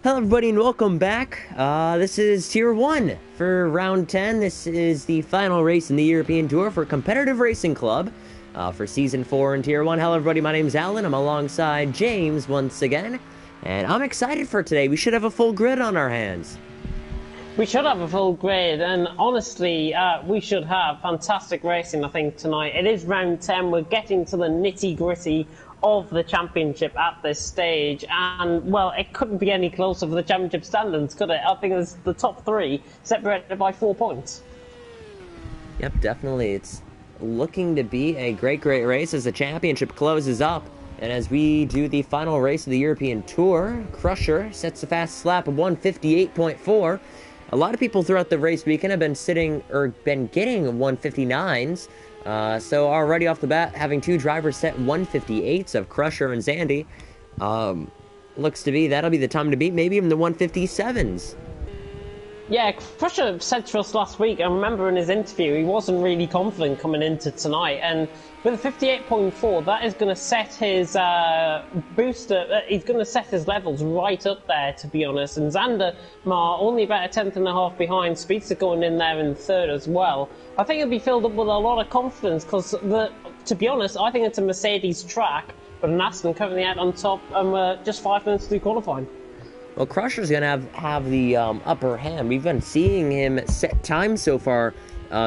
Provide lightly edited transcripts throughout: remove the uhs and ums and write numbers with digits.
Hello everybody and welcome back. This is Tier 1 for Round 10. This is the final race in the European Tour for Competitive Racing Club for Season 4 in Tier 1. Hello everybody, my name's Alan. I'm alongside James once again. And I'm excited for today. We should have a full grid on our hands. We should have a full grid, and honestly, we should have fantastic racing, I think, tonight. It is Round 10. We're getting to the nitty-gritty of the championship at this stage, and well, it couldn't be any closer for the championship standings, could it? I think it's the top three separated by 4 points. Yep, definitely. It's looking to be a great race as the championship closes up, and as we do the final race of the European Tour. Crusher sets a fast lap of 158.4. A lot of people throughout the race weekend have been getting 159s. So already off the bat, having two drivers set 158s of Crusher and Zandy, looks to be that'll be the time to beat maybe even the 157s. Yeah, Crusher said to us last week, I remember in his interview, he wasn't really confident coming into tonight, and with a 58.4, that is going to set his booster, he's going to set his levels right up there, to be honest, and Xander Mar only about a tenth and a half behind, Speedster going in there in third as well. I think he'll be filled up with a lot of confidence, because, to be honest, I think it's a Mercedes track, but an Aston currently out on top, and we're just 5 minutes to qualifying. Well, Crusher's going to have the upper hand. We've been seeing him set time so far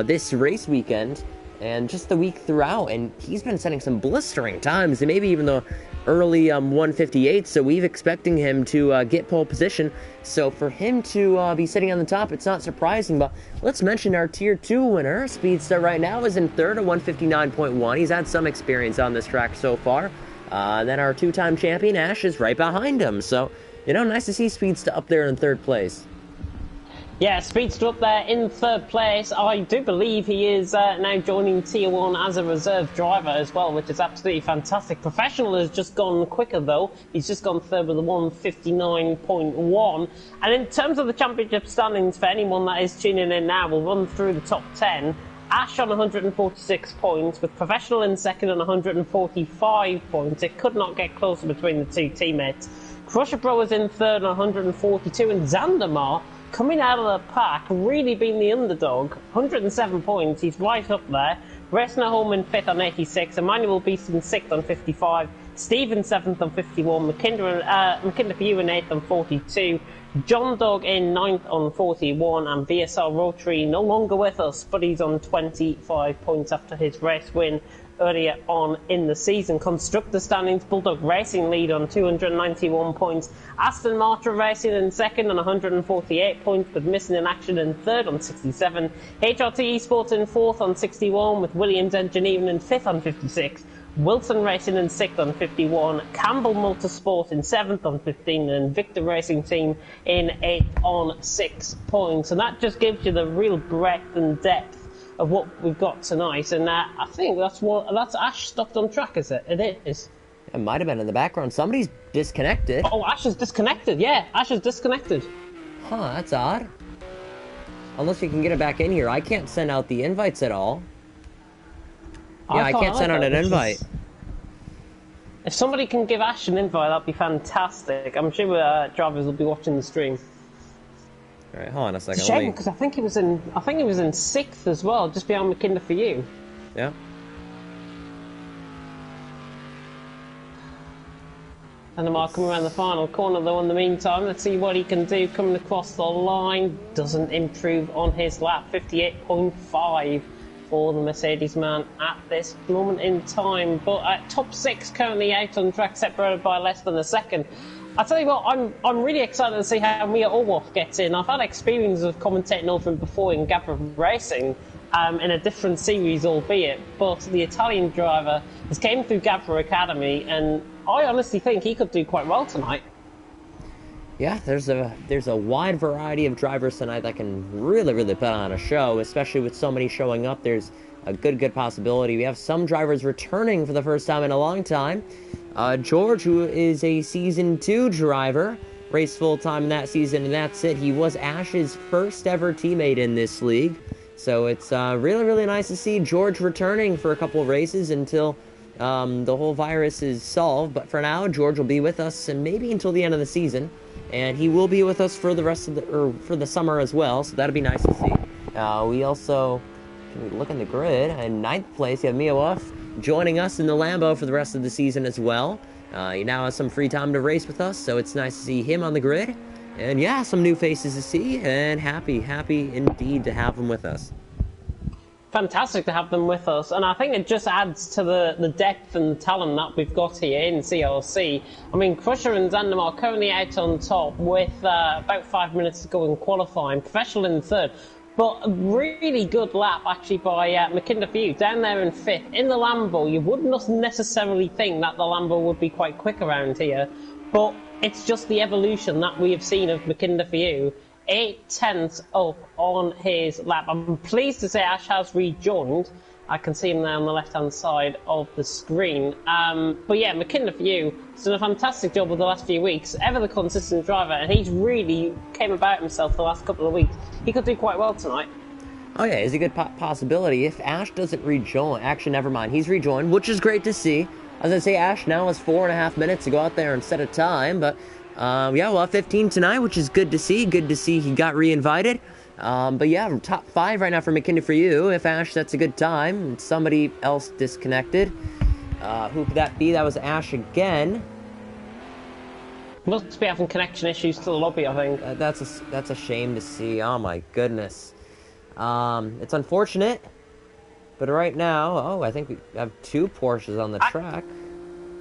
this race weekend and just the week throughout, and he's been setting some blistering times, and maybe even the early 158, so we're expecting him to get pole position. So for him to be sitting on the top, it's not surprising, but let's mention our Tier 2 winner. Speedster right now is in third at 159.1. He's had some experience on this track so far. Then our two-time champion, Ash, is right behind him, so you know, nice to see Speedster up there in third place. Yeah, Speedster up there in third place. I do believe he is now joining Tier 1 as a reserve driver as well, which is absolutely fantastic. Professional has just gone quicker though. He's just gone third with a 159.1. And in terms of the championship standings, for anyone that is tuning in now, we'll run through the top 10. Ash on 146 points, with Professional in second on 145 points. It could not get closer between the two teammates. Crusher Bro is in third on 142, and Xander Mar coming out of the pack, really being the underdog. 107 points, he's right up there. Resner Home in fifth on 86, Emmanuel Beast in sixth on 55, Stephen seventh on 51, McKinder for you in eighth on 42, John Dog in ninth on 41, and VSR Rotary no longer with us, but he's on 25 points after his race win earlier on in the season. Constructor standings, Bulldog Racing lead on 291 points. Aston Martin Racing in second on 148 points, with Missing in Action in third on 67. HRT Esports in fourth on 61, with Williams Engineering in fifth on 56. Wilson Racing in sixth on 51. Campbell Motorsport in seventh on 15, and Victor Racing Team in eighth on 6 points. And that just gives you the real breadth and depth of what we've got tonight, and I think that's Ash stopped on track, is it? It is. It might have been in the background. Somebody's disconnected. Oh, Ash is disconnected. Yeah, Ash is disconnected. Huh, that's odd. Unless we can get it back in here. I can't send out the invites at all. Yeah, I can't send out an invite. If somebody can give Ash an invite, that'd be fantastic. I'm sure drivers will be watching the stream. All right, hold on a second. It's a shame, because I think he was in sixth as well, just behind McKinder for you. Yeah. And Lamar coming around the final corner though in the meantime. Let's see what he can do coming across the line. Doesn't improve on his lap. 58.5 for the Mercedes man at this moment in time. But at top 6 currently out on track, separated by less than a second. I tell you what, I'm really excited to see how Mia Orwoff gets in. I've had experience of commentating over him before in Gabra Racing, in a different series albeit, but the Italian driver has came through Gabra Academy, and I honestly think he could do quite well tonight. Yeah, there's a wide variety of drivers tonight that can really put on a show, especially with so many showing up. There's a good possibility. We have some drivers returning for the first time in a long time. George, who is a Season 2 driver, raced full-time in that season, and that's it. He was Ash's first ever teammate in this league. So it's really nice to see George returning for a couple of races until the whole virus is solved. But for now, George will be with us and maybe until the end of the season, and he will be with us for the rest of for the summer as well. So that'll be nice to see. We also can we look in the grid in 9th place. You have Mia Wolf joining us in the Lambo for the rest of the season as well. He now has some free time to race with us, so it's nice to see him on the grid. And yeah, some new faces to see, and happy indeed to have them with us. Fantastic to have them with us, and I think it just adds to the depth and talent that we've got here in CRC. I mean, Crusher and Zandam are currently out on top with about 5 minutes to go in qualifying. Professional in 3rd. But a really good lap, actually, by McKinder for you, down there in 5th. In the Lambo, you wouldn't necessarily think that the Lambo would be quite quick around here, but it's just the evolution that we have seen of McKinder for you. 8/10 up on his lap. I'm pleased to say Ash has rejoined. I can see him there on the left-hand side of the screen. But yeah, McKinder for you has done a fantastic job over the last few weeks. Ever the consistent driver, and he's really came about himself the last couple of weeks. He could do quite well tonight. Oh yeah, it's a good possibility. If Ash doesn't rejoin, actually never mind, he's rejoined, which is great to see. As I say, Ash now has 4.5 minutes to go out there and set a time, but yeah, we'll have 15 tonight, which is good to see. Good to see he got re-invited. But yeah, top 5 right now for McKinder for you. If Ash sets a good time, and somebody else disconnected. Who could that be? That was Ash again. Must be having connection issues to the lobby, I think. That's a shame to see. Oh my goodness. It's unfortunate. But right now, oh, I think we have 2 Porsches on the track.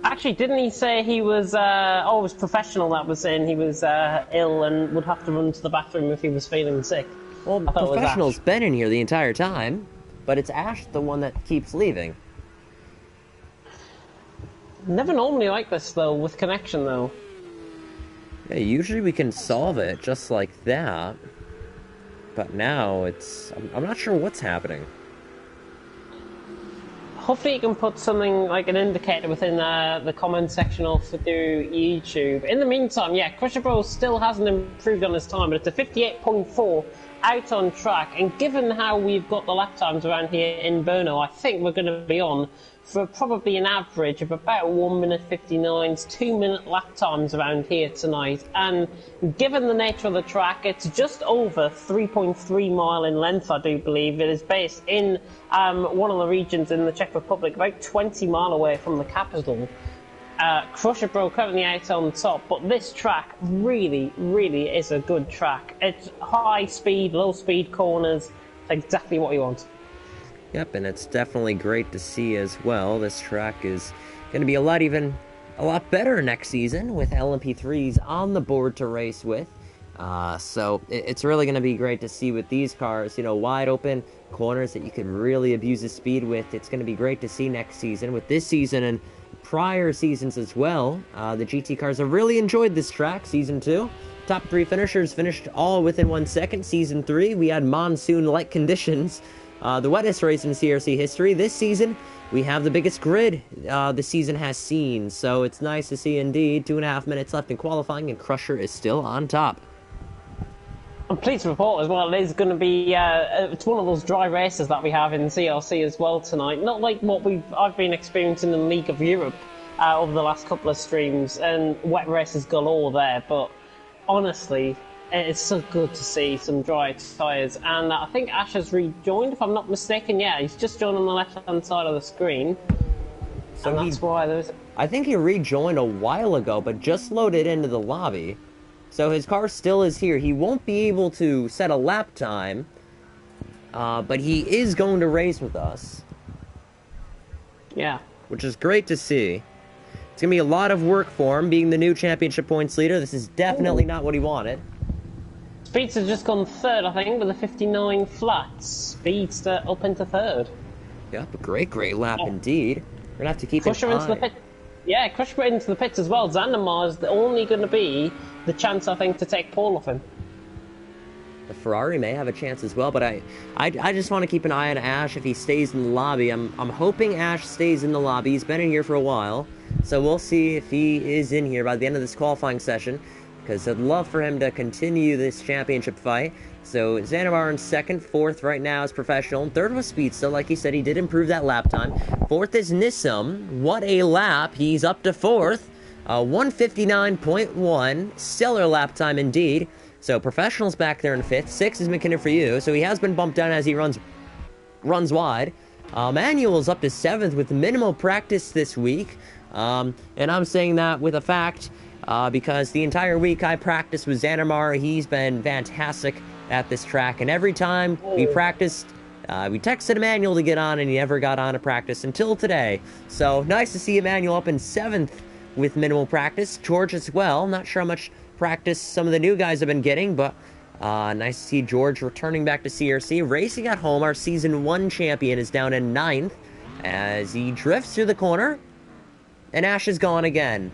Actually, didn't he say he was, it was Professional that was in, he was ill and would have to run to the bathroom if he was feeling sick? Well, Professional's been in here the entire time, but it's Ash the one that keeps leaving. Never normally like this, though, with connection, though. Yeah, usually we can solve it just like that. But now it's... I'm not sure what's happening. Hopefully you can put something like an indicator within the comment section or through YouTube. In the meantime, yeah, Crusher Bros still hasn't improved on his time, but it's a 58.4 out on track. And given how we've got the lap times around here in Brno, I think we're going to be on for probably an average of about 1 minute 59's 2 minute lap times around here tonight. And given the nature of the track, it's just over 3.3 mile in length, I do believe. It is based in one of the regions in the Czech Republic, about 20 mile away from the capital. Crusher Bro currently out on top, but this track really is a good track. It's high speed, low speed corners, exactly what you want. Yep, and it's definitely great to see as well. This track is going to be a lot better next season with LMP3s on the board to race with. So it's really going to be great to see with these cars, you know, wide open corners that you can really abuse the speed with. It's going to be great to see next season. With this season and prior seasons as well, the GT cars have really enjoyed this track. Season 2, top 3 finishers finished all within 1 second. Season 3, we had monsoon-like conditions. The wettest race in CRC history. This season, we have the biggest grid the season has seen, so it's nice to see indeed. 2.5 minutes left in qualifying, and Crusher is still on top. I'm pleased to report as well, it is going to be, it's one of those dry races that we have in CRC as well tonight. Not like what I've been experiencing in League of Europe over the last couple of streams, and wet races galore there, but honestly, it's so good to see some dry tyres. And I think Ash has rejoined, if I'm not mistaken. Yeah, he's just joined on the left-hand side of the screen. So and that's why there's... I think he rejoined a while ago, but just loaded into the lobby. So his car still is here. He won't be able to set a lap time, but he is going to race with us. Yeah. Which is great to see. It's going to be a lot of work for him, being the new championship points leader. This is definitely not what he wanted. Speedster just gone 3rd, I think, with a 59 flats. Speedster up into 3rd. Yep, a great lap indeed. We're going to have to keep Crusher into the pit. Yeah, Crusher into the pits as well. Zandamar is only going to be the chance, I think, to take pole off him. The Ferrari may have a chance as well, but I just want to keep an eye on Ash if he stays in the lobby. I'm hoping Ash stays in the lobby. He's been in here for a while, so we'll see if he is in here by the end of this qualifying session. because I'd love for him to continue this championship fight. So Xanamar in second, fourth right now is Professional, and third was Speedster. Like he said, he did improve that lap time. Fourth is Nissim. What a lap. He's up to fourth. 159.1. Stellar lap time indeed. So Professional's back there in fifth. Sixth is McKinnon for you. So he has been bumped down as he runs wide. Manuel's up to seventh with minimal practice this week. And I'm saying that with a fact because the entire week I practiced with Xanamar. He's been fantastic at this track. And every time we practiced, we texted Emmanuel to get on, and he never got on to practice until today. So nice to see Emmanuel up in seventh with minimal practice. George as well. Not sure how much practice some of the new guys have been getting, but nice to see George returning back to CRC. Racing at home, our Season 1 champion is down in ninth as he drifts through the corner, and Ash is gone again.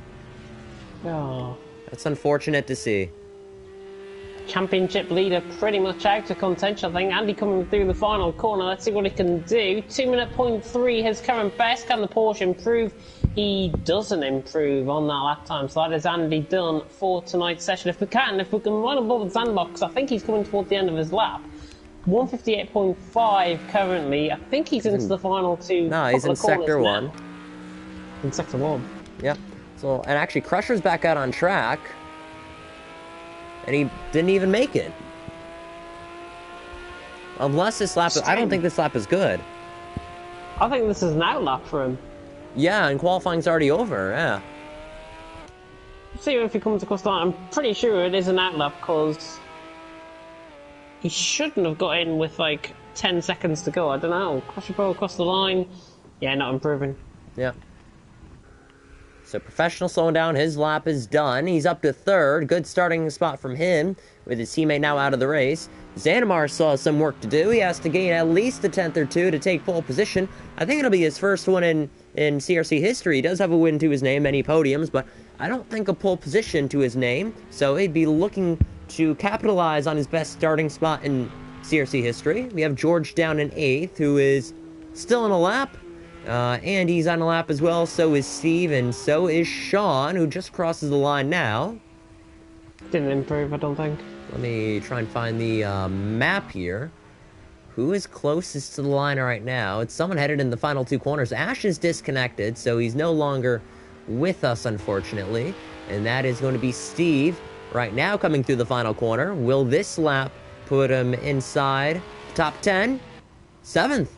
Oh. That's unfortunate to see. Championship leader pretty much out of contention, I think. Andy coming through the final corner. Let's see what he can do. 2-minute point 3, his current best. Can the Porsche improve? He doesn't improve on that lap time. So that is Andy done for tonight's session. If we can run above the sandbox, I think he's coming towards the end of his lap. 158.5 currently. I think he's into the final two. No, he's in Sector 1. In Sector 1. Yep. So, and actually, Crusher's back out on track. And he didn't even make it. Unless this lap... I don't think this lap is good. I think this is an out lap for him. Yeah, and qualifying's already over, yeah. See if he comes across the line. I'm pretty sure it is an out lap because he shouldn't have got in with like 10 seconds to go. I don't know. Crusher Pro across the line. Yeah, not improving. Yeah. So Professional slowing down. His lap is done. He's up to third. Good starting spot from him with his teammate now out of the race. Xanamar still has some work to do. He has to gain at least a 10th or two to take pole position. I think it'll be his first one in CRC history. He does have a win to his name, many podiums, but I don't think a pole position to his name. So he'd be looking to capitalize on his best starting spot in CRC history. We have George down in 8th, who is still in a lap. And he's on a lap as well, so is Steve, and so is Sean, who just crosses the line now. Didn't improve, I don't think. Let me try and find the map here. Who is closest to the line right now? It's someone headed in the final two corners. Ash is disconnected, so he's no longer with us, unfortunately. And that is going to be Steve right now coming through the final corner. Will this lap put him inside top 10? 7th.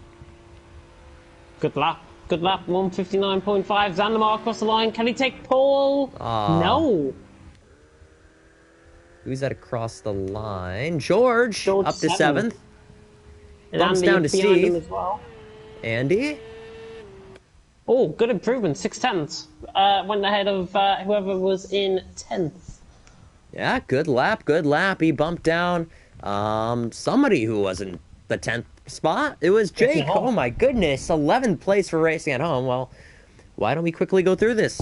Good lap. Good lap. 159.5. Xanamar across the line. Can he take pole? No. Who's that across the line? George up to 7th. And Bumps Andy down to Steve. As well. Andy? Oh, good improvement. 6 tenths. Went ahead of whoever was in 10th. Yeah, good lap. Good lap. He bumped down somebody who wasn't the 10th spot. It was Jake. Oh my goodness. 11th place for racing at home. Well, why don't we quickly go through this?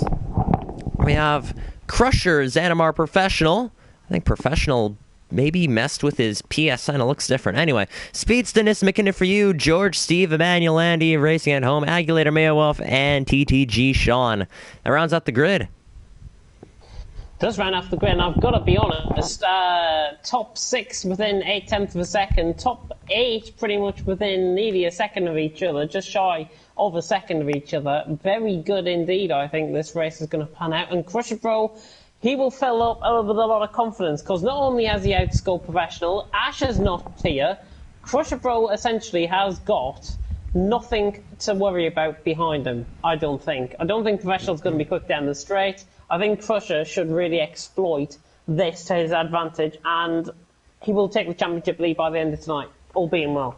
We have Crusher, Xanamar Professional. I think Professional maybe messed with his PSN. It looks different. Anyway, Speeds, Dennis, McKinnon for you, George, Steve, Emmanuel, Andy, Racing at Home, Agulator, Mayo Wolf, and TTG Sean. That rounds out the grid. Does round off the grid, and I've got to be honest, top 6 within 8/10 of a second, top 8 pretty much within nearly a second of each other, just shy of a second of each other. Very good indeed, I think this race is going to pan out. And Crusher Pro, he will fill up with a lot of confidence, because not only has he outscored Professional, Ash is not here. Crusher Pro essentially has got nothing to worry about behind him, I don't think. I don't think Professional's going to be quick down the straight. I think Crusher should really exploit this to his advantage, and he will take the championship lead by the end of tonight, all being well.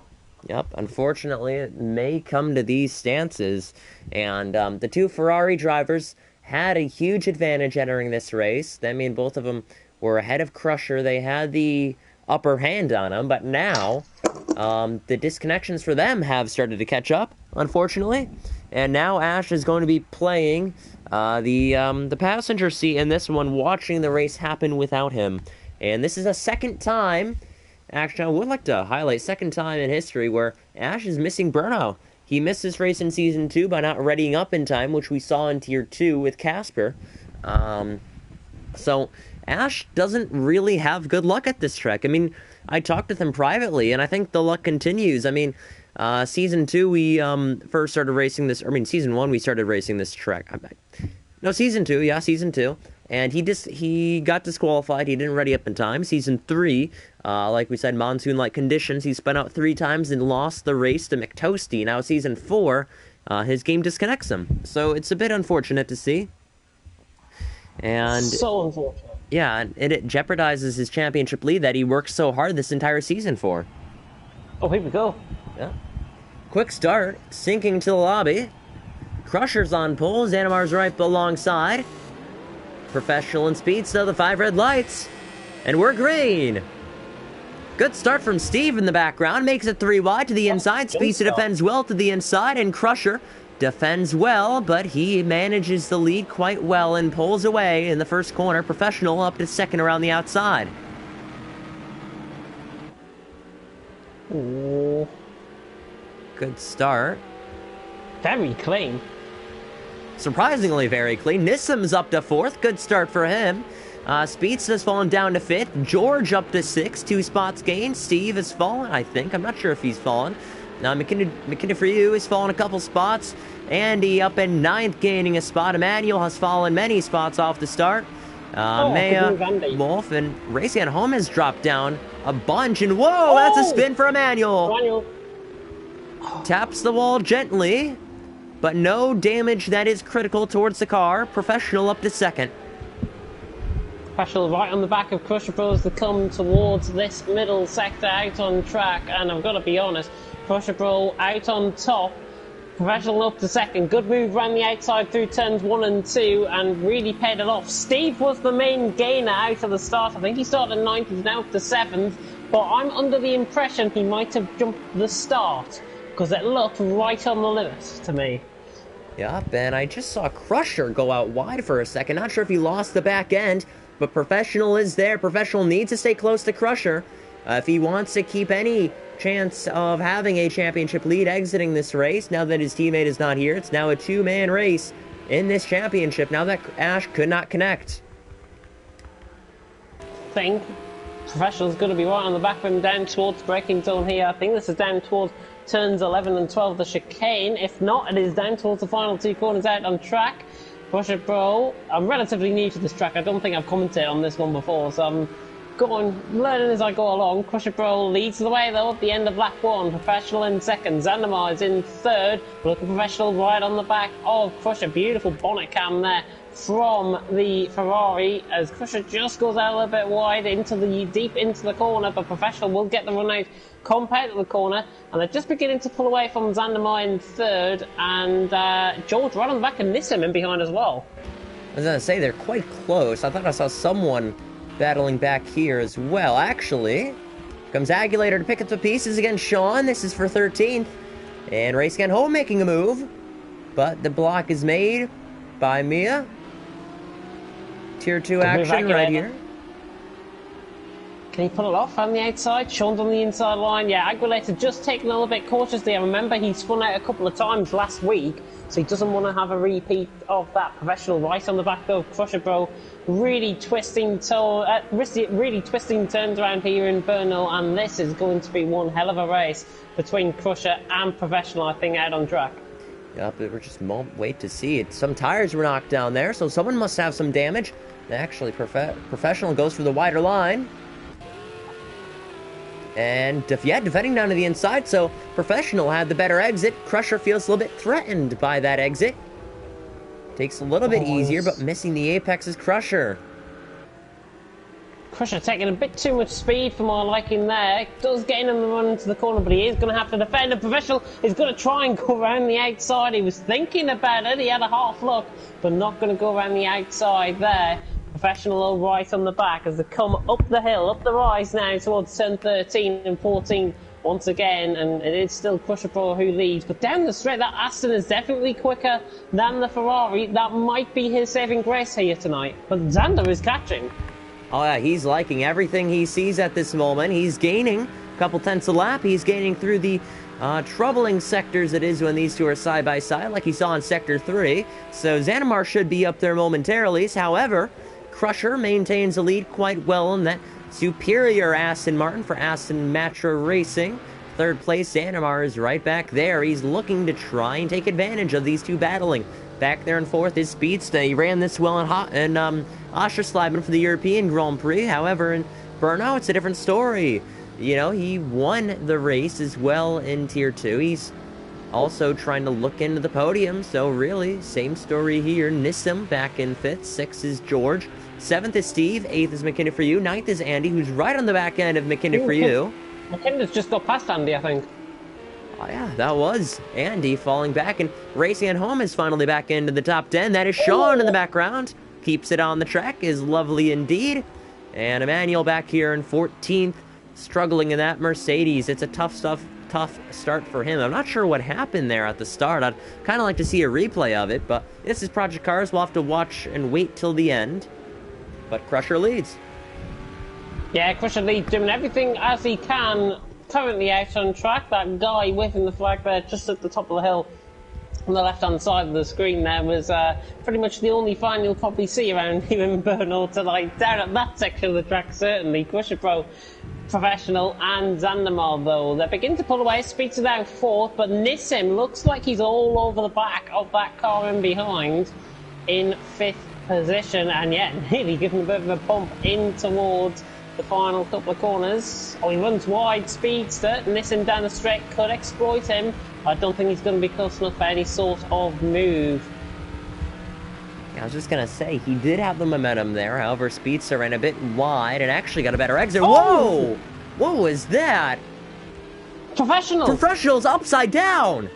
Yep, unfortunately, it may come to these stances, and the two Ferrari drivers had a huge advantage entering this race. I mean, both of them were ahead of Crusher. They had the upper hand on him, but now the disconnections for them have started to catch up, unfortunately, and now Ash is going to be playing the passenger seat in this one, watching the race happen without him. And this is a second time, actually I would like to highlight, second time in history where Ash is missing Brno. He missed this race in Season 2 by not readying up in time, which we saw in Tier 2 with Casper. So Ash doesn't really have good luck at this track. I mean, I talked with him privately, and I think the luck continues. I mean, Season 2, we first started racing this... I mean, Season 1, we started racing this track. No, Season 2, yeah, Season 2. And he got disqualified. He didn't ready up in time. Season 3, like we said, monsoon-like conditions. He spun out 3 times and lost the race to McToasty. Now, Season 4, his game disconnects him. So it's a bit unfortunate to see. And so unfortunate. Yeah, and it jeopardizes his championship lead that he worked so hard this entire season for. Oh, here we go. Yeah. Quick start, sinking to the lobby. Crusher's on pole, Xanamar's right alongside. Professional and Speed, so the 5 red lights. And we're green. Good start from Steve in the background, makes it 3 wide to the inside. Speed defends well to the inside, and Crusher defends well, but he manages the lead quite well and pulls away in the first corner. Professional up to second around the outside. Ooh. Good start. Very clean. Surprisingly very clean. Nissam's up to 4th. Good start for him. Speedsta's fallen down to 5th. George up to 6th. 2 spots gained. Steve has fallen, I think. I'm not sure if he's fallen. Now, McKinnon for you has fallen a couple spots. Andy up in 9th, gaining a spot. Emmanuel has fallen many spots off the start. Maya, Wolf, and Racing at Home has dropped down a bunch. And whoa, that's a spin for Emmanuel. Taps the wall gently, but no damage that is critical towards the car. Professional up to 2nd. Professional right on the back of Crusher Bros to come towards this middle sector out on track, and I've got to be honest, Crusher Bro out on top. Professional up to 2nd. Good move around the outside through turns 1 and 2 and really paid it off. Steve was the main gainer out of the start. I think he started 9th, he's now up to 7th, but I'm under the impression he might have jumped the start because it looked right on the limit to me. Yep, and I just saw Crusher go out wide for a second. Not sure if he lost the back end, but Professional is there. Professional needs to stay close to Crusher if he wants to keep any chance of having a championship lead exiting this race. Now that his teammate is not here, it's now a 2-man race in this championship. Now that Ash could not connect. I think Professional's going to be right on the back of him down towards braking zone here. I think this is down towards turns 11 and 12, the chicane. If not, it is down towards the final 2 corners out on track. Crusher Bro, I'm relatively new to this track. I don't think I've commented on this one before, so I'm learning as I go along. Crusher Bro leads the way though at the end of lap 1. Professional in 2nd. Xandamar is in 3rd. Looking Professional right on the back of Crusher. Beautiful bonnet cam there from the Ferrari as Crusher just goes out a little bit wide deep into the corner, but Professional will get the run out, comp out of the corner, and they're just beginning to pull away from Xandamar in 3rd, and George right on the back and Nissim in behind as well. I was gonna say they're quite close. I thought I saw someone battling back here as well. Actually, comes Agulator to pick up the pieces against Sean. This is for 13th. And Racing at Home making a move. But the block is made by Mia. Tier 2 action right here. Can he pull it off on the outside? Sean's on the inside line. Yeah, Agulator just taking a little bit cautiously. I remember he spun out a couple of times last week, so he doesn't want to have a repeat of that. Professional right on the back of Crusher Bro. Really twisting turns around here in Brno, and this is going to be one hell of a race between Crusher and Professional, I think, out on track. Yep, we're just wait to see it. Some tires were knocked down there, so someone must have some damage. Actually, Professional goes for the wider line. And, defending down to the inside, so Professional had the better exit. Crusher feels a little bit threatened by that exit. Takes a little bit easier, but missing the apex is Crusher. Crusher taking a bit too much speed for my liking there. Does get in on the run into the corner, but he is going to have to defend. And Professional is going to try and go around the outside. He was thinking about it. He had a half look, but not going to go around the outside there. Professional all right on the back as they come up the hill, up the rise now towards turn 13 and 14 once again, and it is still Crusher Pro who leads, but down the straight that Aston is definitely quicker than the Ferrari. That might be his saving grace here tonight, but Xander is catching. Oh yeah, he's liking everything he sees at this moment. He's gaining a couple tenths a lap. He's gaining through the troubling sectors it is when these two are side by side, like he saw in Sector 3. So Xanamar should be up there momentarily. However, Crusher maintains the lead quite well in that superior Aston Martin for Aston Matra Racing. Third place, Zanimar is right back there. He's looking to try and take advantage of these two battling. Back there in fourth is Speedster. He ran this well in Oschersleben for the European Grand Prix. However, in Brno, it's a different story. You know, he won the race as well in Tier 2. He's also trying to look into the podium, so really, same story here. Nissim back in 5th, 6th is George, 7th is Steve, 8th is McKinnon for you, 9th is Andy, who's right on the back end of McKinnon for you. McKinnon's just got past Andy, I think. Oh yeah, that was Andy falling back, and Racing at Home is finally back into the top 10. That is Sean in the background, keeps it on the track, is lovely indeed. And Emmanuel back here in 14th, struggling in that Mercedes. It's a tough start for him. I'm not sure what happened there at the start. I'd kind of like to see a replay of it, but this is Project Cars. We'll have to watch and wait till the end. But Crusher leads. Yeah, Crusher leads, doing everything as he can. Currently out on track. That guy waving the flag there just at the top of the hill on the left-hand side of the screen there was pretty much the only fan you'll probably see around here in Brno tonight. Down at that section of the track, certainly. Crusher Pro Professional and Zandamar, though. They're beginning to pull away. Speedster down fourth, but Nissim looks like he's all over the back of that car in behind in 5th position. And yeah, nearly giving a bit of a bump in towards the final couple of corners. Oh, he runs wide, Speedster. Nissim down the straight could exploit him. I don't think he's going to be close enough for any sort of move. I was just going to say, he did have the momentum there. However, Speedster ran a bit wide and actually got a better exit. Oh! Whoa! What was that? Professionals upside down!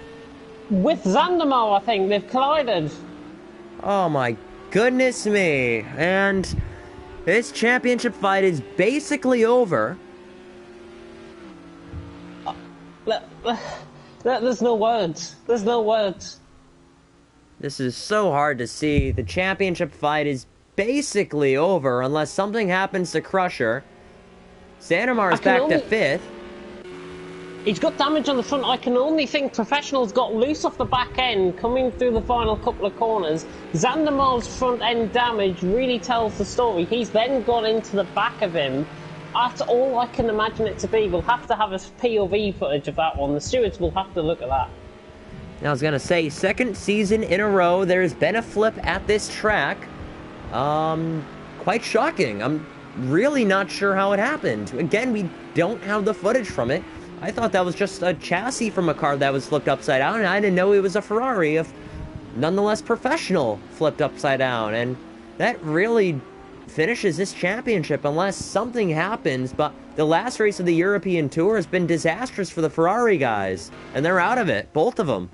With Zandamar, I think. They've collided. Oh my goodness me. And this championship fight is basically over. There's no words. There's no words. This is so hard to see. The championship fight is basically over unless something happens to Crusher. Zanimar is back to 5th. He's got damage on the front. I can only think Professionals got loose off the back end coming through the final couple of corners. Zandamar's front end damage really tells the story. He's then gone into the back of him. That's all I can imagine it to be. We'll have to have a POV footage of that one. The stewards will have to look at that. I was going to say, second season in a row, there's been a flip at this track. Quite shocking. I'm really not sure how it happened. Again, we don't have the footage from it. I thought that was just a chassis from a car that was flipped upside down, and I didn't know it was a Ferrari, if nonetheless Professional flipped upside down. And that really finishes this championship unless something happens. But the last race of the European Tour has been disastrous for the Ferrari guys, and they're out of it, both of them.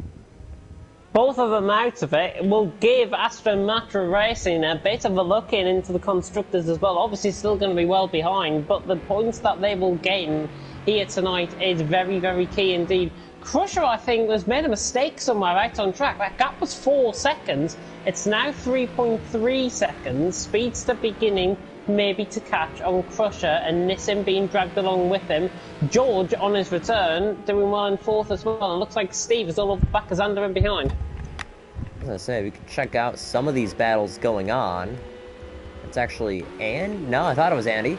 Both of them out of it will give Aston Matra Racing a bit of a look into the constructors as well. Obviously still going to be well behind, but the points that they will gain here tonight is very, very key indeed. Crusher, I think, has made a mistake somewhere out on track. That gap was 4 seconds. It's now 3.3 seconds. Speedster beginning maybe to catch on Crusher, and Nissim being dragged along with him. George, on his return, doing well in 4th as well. And looks like Steve is all over the back as under and behind. I was going to say, we could check out some of these battles going on. It's actually No, I thought it was Andy.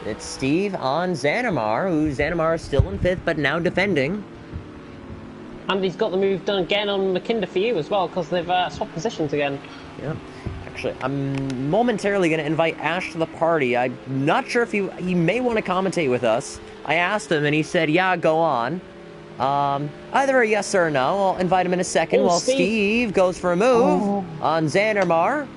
It's Steve on Zanimar, who Zanimar is still in 5th, but now defending. And he's got the move done again on McKinder for you as well, because they've swapped positions again. Yeah. Actually, I'm momentarily going to invite Ash to the party. I'm not sure if he may want to commentate with us. I asked him, and he said, yeah, go on. Either a yes or a no. I'll invite him in a second while Steve goes for a move on Zanimar.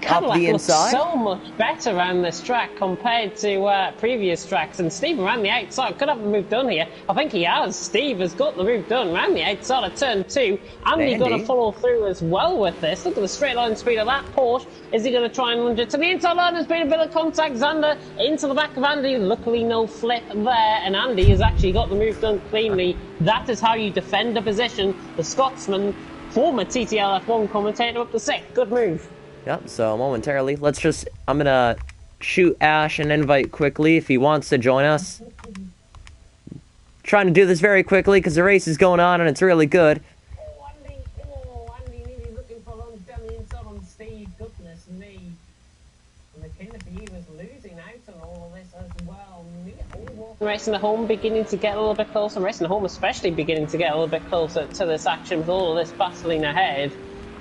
Cadillac up the inside. looks so much better around this track compared to previous tracks, and Steve around the outside could have a move done here. I think he has. Steve has got the move done around the outside of turn 2. Andy got to follow through as well with this. Look at the straight line speed of that Porsche. Is he going to try and lunge it to the inside line? There's been a bit of contact. Xander into the back of Andy. Luckily no flip there, and Andy has actually got the move done cleanly. That is how you defend a position. The Scotsman, former TTL F1 commentator, up to 6th. Good move. Yep, so momentarily, I'm gonna shoot Ash an invite quickly if he wants to join us. Trying to do this very quickly because the race is going on and it's really good. Andy nearly looking for lunge down the inside on Steve. Goodness me. Losing out on all of this as well. Racing home beginning to get a little bit closer. Racing home especially beginning to get a little bit closer to this action with all of this battling ahead.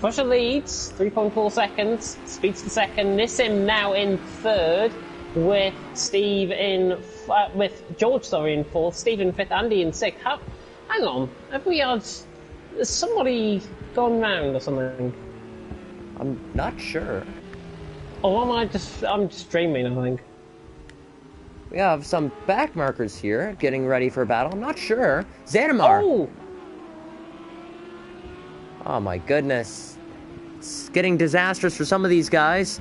Crusher leads 3.4 seconds. Speeds to second. Nissim now in third, with Steve in with George in fourth, Steve in fifth, Andy in sixth. Hang on, have we had somebody gone round or something? I'm not sure. Or I'm just dreaming, I think. We have some back markers here getting ready for battle. I'm not sure. Xanamar! Oh my goodness. It's getting disastrous for some of these guys.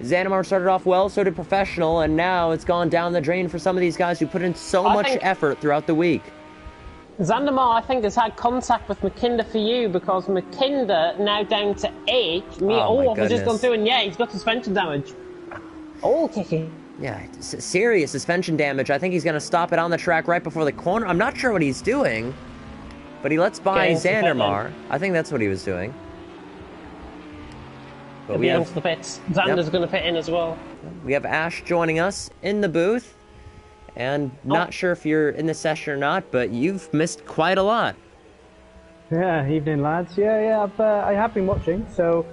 Xanamar started off well, so did Professional, and now it's gone down the drain for some of these guys who put in so much effort throughout the week. Xandamar, I think, has had contact with McKinder for you, because McKinder now down to 8. I've just gone through, and yeah, he's got suspension damage. All kicking. Yeah, serious suspension damage. I think he's going to stop it on the track right before the corner. I'm not sure what he's doing, but he lets by Xanamar. I think that's what he was doing. But we have the pits. Xander's going to pit in as well. We have Ash joining us in the booth. And not sure if you're in the session or not, but you've missed quite a lot. Yeah, evening lads. Yeah, I have been watching. So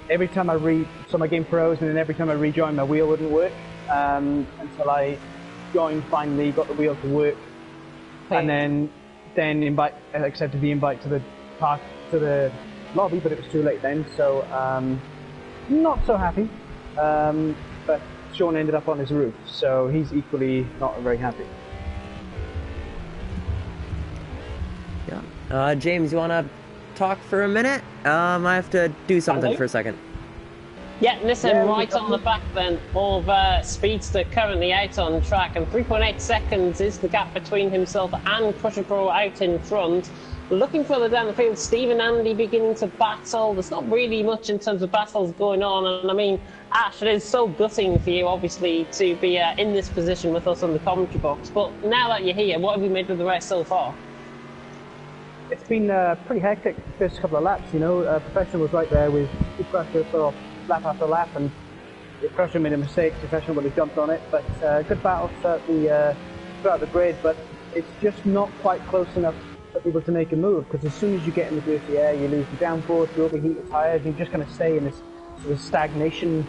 every time my game froze, and then every time I rejoined, my wheel wouldn't work until I joined finally, got the wheel to work, and then accepted the invite to the lobby, but it was too late then. So not so happy, but Sean ended up on his roof, so he's equally not very happy. Yeah. James, you want to talk for a minute? I have to do something for a second. Yeah, listen, right on the back then of Speedster currently out on track, and 3.8 seconds is the gap between himself and Crusher Pro out in front. Looking further down the field, Steve and Andy beginning to battle. There's not really much in terms of battles going on, and I mean, Ash, it is so gutting for you, obviously, to be in this position with us on the commentary box. But now that you're here, what have you made of the race so far? It's been pretty hectic the first couple of laps, you know. Professional was right there with Crusher for lap after lap, and if Crusher made a mistake, Professional would have jumped on it. But good battle throughout the grid, but it's just not quite close enough for people to make a move, because as soon as you get in the dirty air, you lose the downforce, you overheat the tyres, you're just going to stay in this sort of stagnation,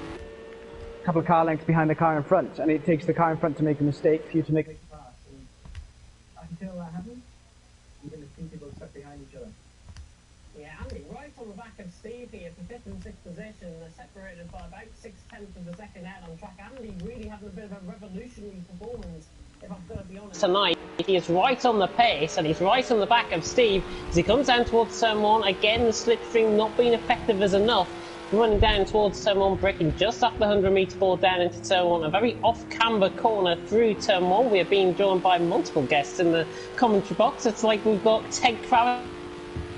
a couple of car lengths behind the car in front, and it takes the car in front to make a mistake for you to make it fast. I can tell that happens. You're going to see people stuck behind each other. Yeah, Andy, right on the back of Steve here for 5th and 6th position. They're separated by about 6/10 of a second out on track. Andy really having a bit of a revolutionary performance, if I've got to be honest. Tonight, he is right on the pace, and he's right on the back of Steve as he comes down towards turn 1. Again, the slipstream not being effective as enough. Running down towards turn 1, breaking just after the 100-metre board down into turn 1. A very off-camber corner through turn 1. We are being joined by multiple guests in the commentary box. It's like we've got Ted Crowell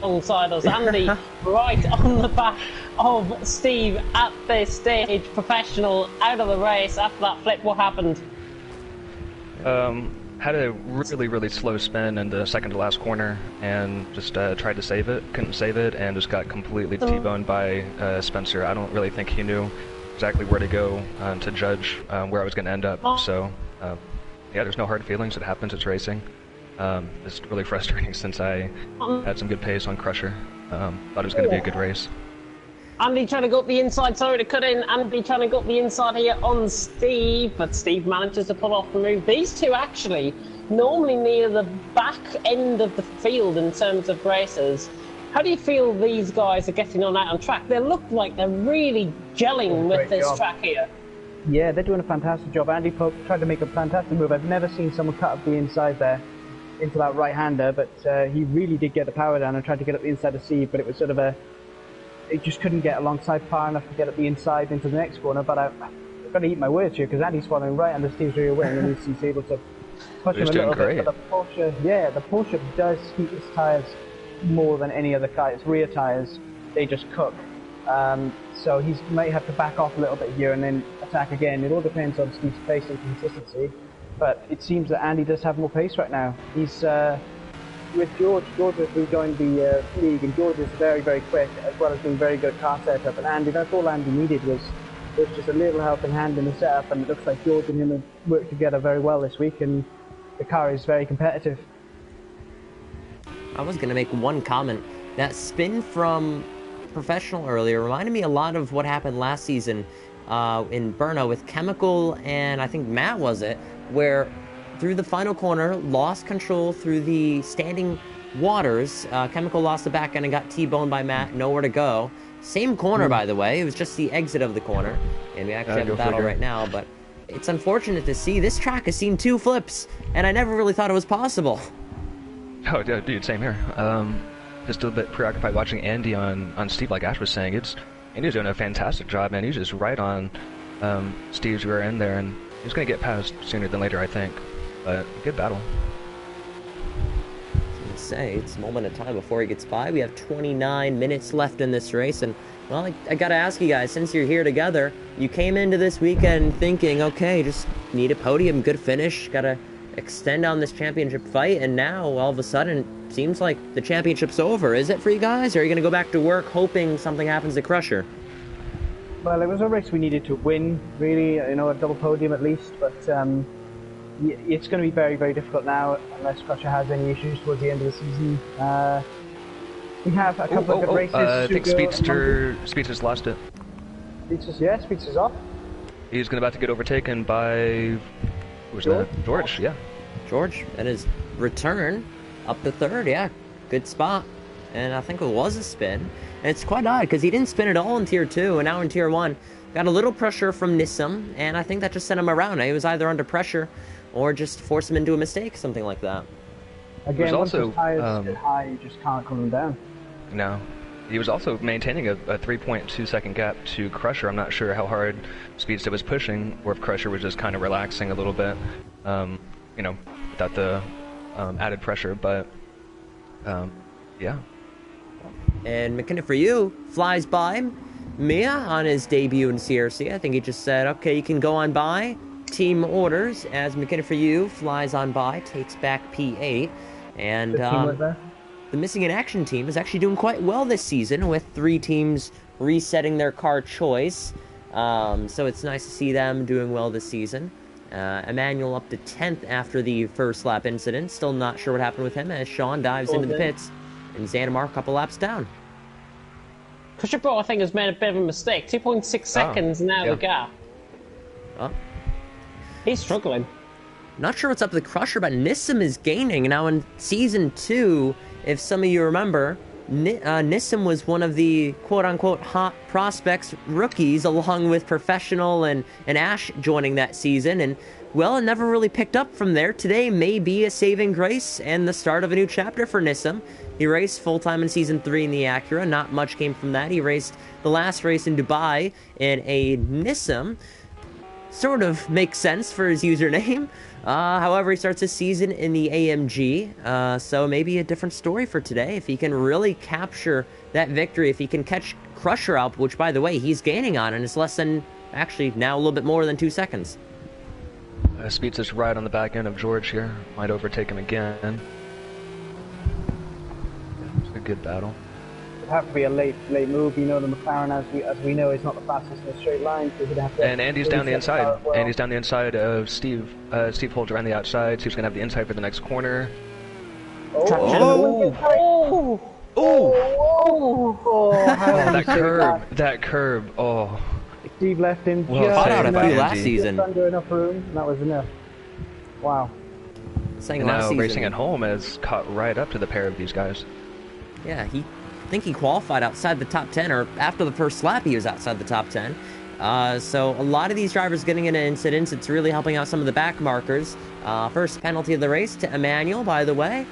alongside us. Andy right on the back of Steve at this stage. Professional out of the race after that flip. What happened? Had a really slow spin in the second to last corner, and just tried to save it, couldn't save it, and just got completely T-boned by Spencer. I don't really think he knew exactly where to go to judge where I was going to end up. So yeah, there's no hard feelings. It happens. It's racing. It's really frustrating since I had some good pace on Crusher. Thought it was going to be a good race. Andy trying to go up the inside, sorry to cut in. Andy trying to go up the inside here on Steve, but Steve manages to pull off the move. These two actually normally near the back end of the field in terms of races. How do you feel these guys are getting on out on track? They look like they're really gelling with this track here. Yeah, they're doing a fantastic job. Andy tried to make a fantastic move. I've never seen someone cut up the inside there into that right-hander, but he really did get the power down and tried to get up the inside of Steve, but it was sort of it just couldn't get alongside far enough to get up the inside into the next corner. But I've got to eat my words here, because Andy's following right under Steve's rear wing, and he's able to push him a little bit. But the Porsche does heat its tyres more than any other car. Its rear tyres, they just cook. So he might have to back off a little bit here and then attack again. It all depends on Steve's pace and consistency. But it seems that Andy does have more pace right now. He's with George. George has rejoined the league, and George is very quick, as well as being very good car setup. And Andy, that's all Andy needed was There's just a little helping hand in the setup, and it looks like George and him have worked together very well this week, and the car is very competitive. I was going to make one comment. That spin from Professional earlier reminded me a lot of what happened last season in Brno with Chemical and I think Matt, was it? Where through the final corner, lost control through the standing waters. Chemical lost the back end and got T-boned by Matt, nowhere to go. Same corner, by the way. It was just the exit of the corner. And we actually have a battle right now, but it's unfortunate to see. This track has seen 2 flips, and I never really thought it was possible. Oh, dude, same here. Just a bit preoccupied watching Andy on Steve, like Ash was saying. Andy's doing a fantastic job, man. He's just right on Steve's rear end there, and he's going to get past sooner than later, I think. But good battle. Say it's a moment of time before he gets by. We have 29 minutes left in this race, and well, I gotta ask you guys, since you're here together, you came into this weekend thinking, okay, just need a podium, good finish, gotta extend on this championship fight, and now all of a sudden it seems like the championship's over. Is it for you guys, or are you gonna go back to work hoping something happens to Crusher? Well, it was a race we needed to win, really, you know, a double podium at least, but it's going to be very, very difficult now unless Crusher has any issues towards the end of the season. We have a couple of good races. I think Speedster's lost it. Speedster's off. He's about to get overtaken by... Who's that? George, yeah. George, and his return up to 3rd, yeah. Good spot. And I think it was a spin. And it's quite odd, because he didn't spin at all in Tier 2, and now in Tier 1. Got a little pressure from Nissim, and I think that just sent him around. He was either under pressure or just force him into a mistake, something like that. Again, once the tires get high, you just can't calm them down. No. He was also maintaining a 3.2 second gap to Crusher. I'm not sure how hard Speedster was pushing, or if Crusher was just kind of relaxing a little bit, you know, without the added pressure, but, yeah. And McKinnon for you flies by Mia on his debut in CRC. I think he just said, okay, you can go on by. Team orders as McKinnon for you flies on by, takes back P8, and the Missing in Action team is actually doing quite well this season with 3 teams resetting their car choice. So it's nice to see them doing well this season. Emmanuel up to 10th after the first lap incident. Still not sure what happened with him as Sean dives into the pits, and Xanamar a couple laps down. Crusher Bro, I think, has made a bit of a mistake. 2.6 seconds now the gap. Oh. He's struggling. Not sure what's up with the Crusher, but Nissim is gaining. Now in Season 2, if some of you remember, Nissim was one of the quote-unquote hot prospects rookies, along with Professional and Ash joining that season. And, well, it never really picked up from there. Today may be a saving grace and the start of a new chapter for Nissim. He raced full-time in Season 3 in the Acura. Not much came from that. He raced the last race in Dubai in a Nissim. Sort of makes sense for his username. However, he starts his season in the AMG, so maybe a different story for today. If he can really capture that victory, if he can catch Crusher out, which, by the way, he's gaining on, and it's less than, actually, now a little bit more than 2 seconds. Speeds is right on the back end of George here. Might overtake him again. It's a good battle. It'd have to be a late move. You know, the McLaren, as we know, is not the fastest in a straight line, so he'd have to... And Andy's down the inside. Well. Andy's down the inside of Steve. Steve holds around the outside, so he's going to have the inside for the next corner. That curb. Oh. Steve left him just out of last season. Just under enough room, and that was enough. Wow. And now racing at home has caught right up to the pair of these guys. Yeah, I think he qualified outside the top 10, or after the first lap he was outside the top 10. So a lot of these drivers getting into incidents. It's really helping out some of the back markers. First penalty of the race to Emmanuel, by the way.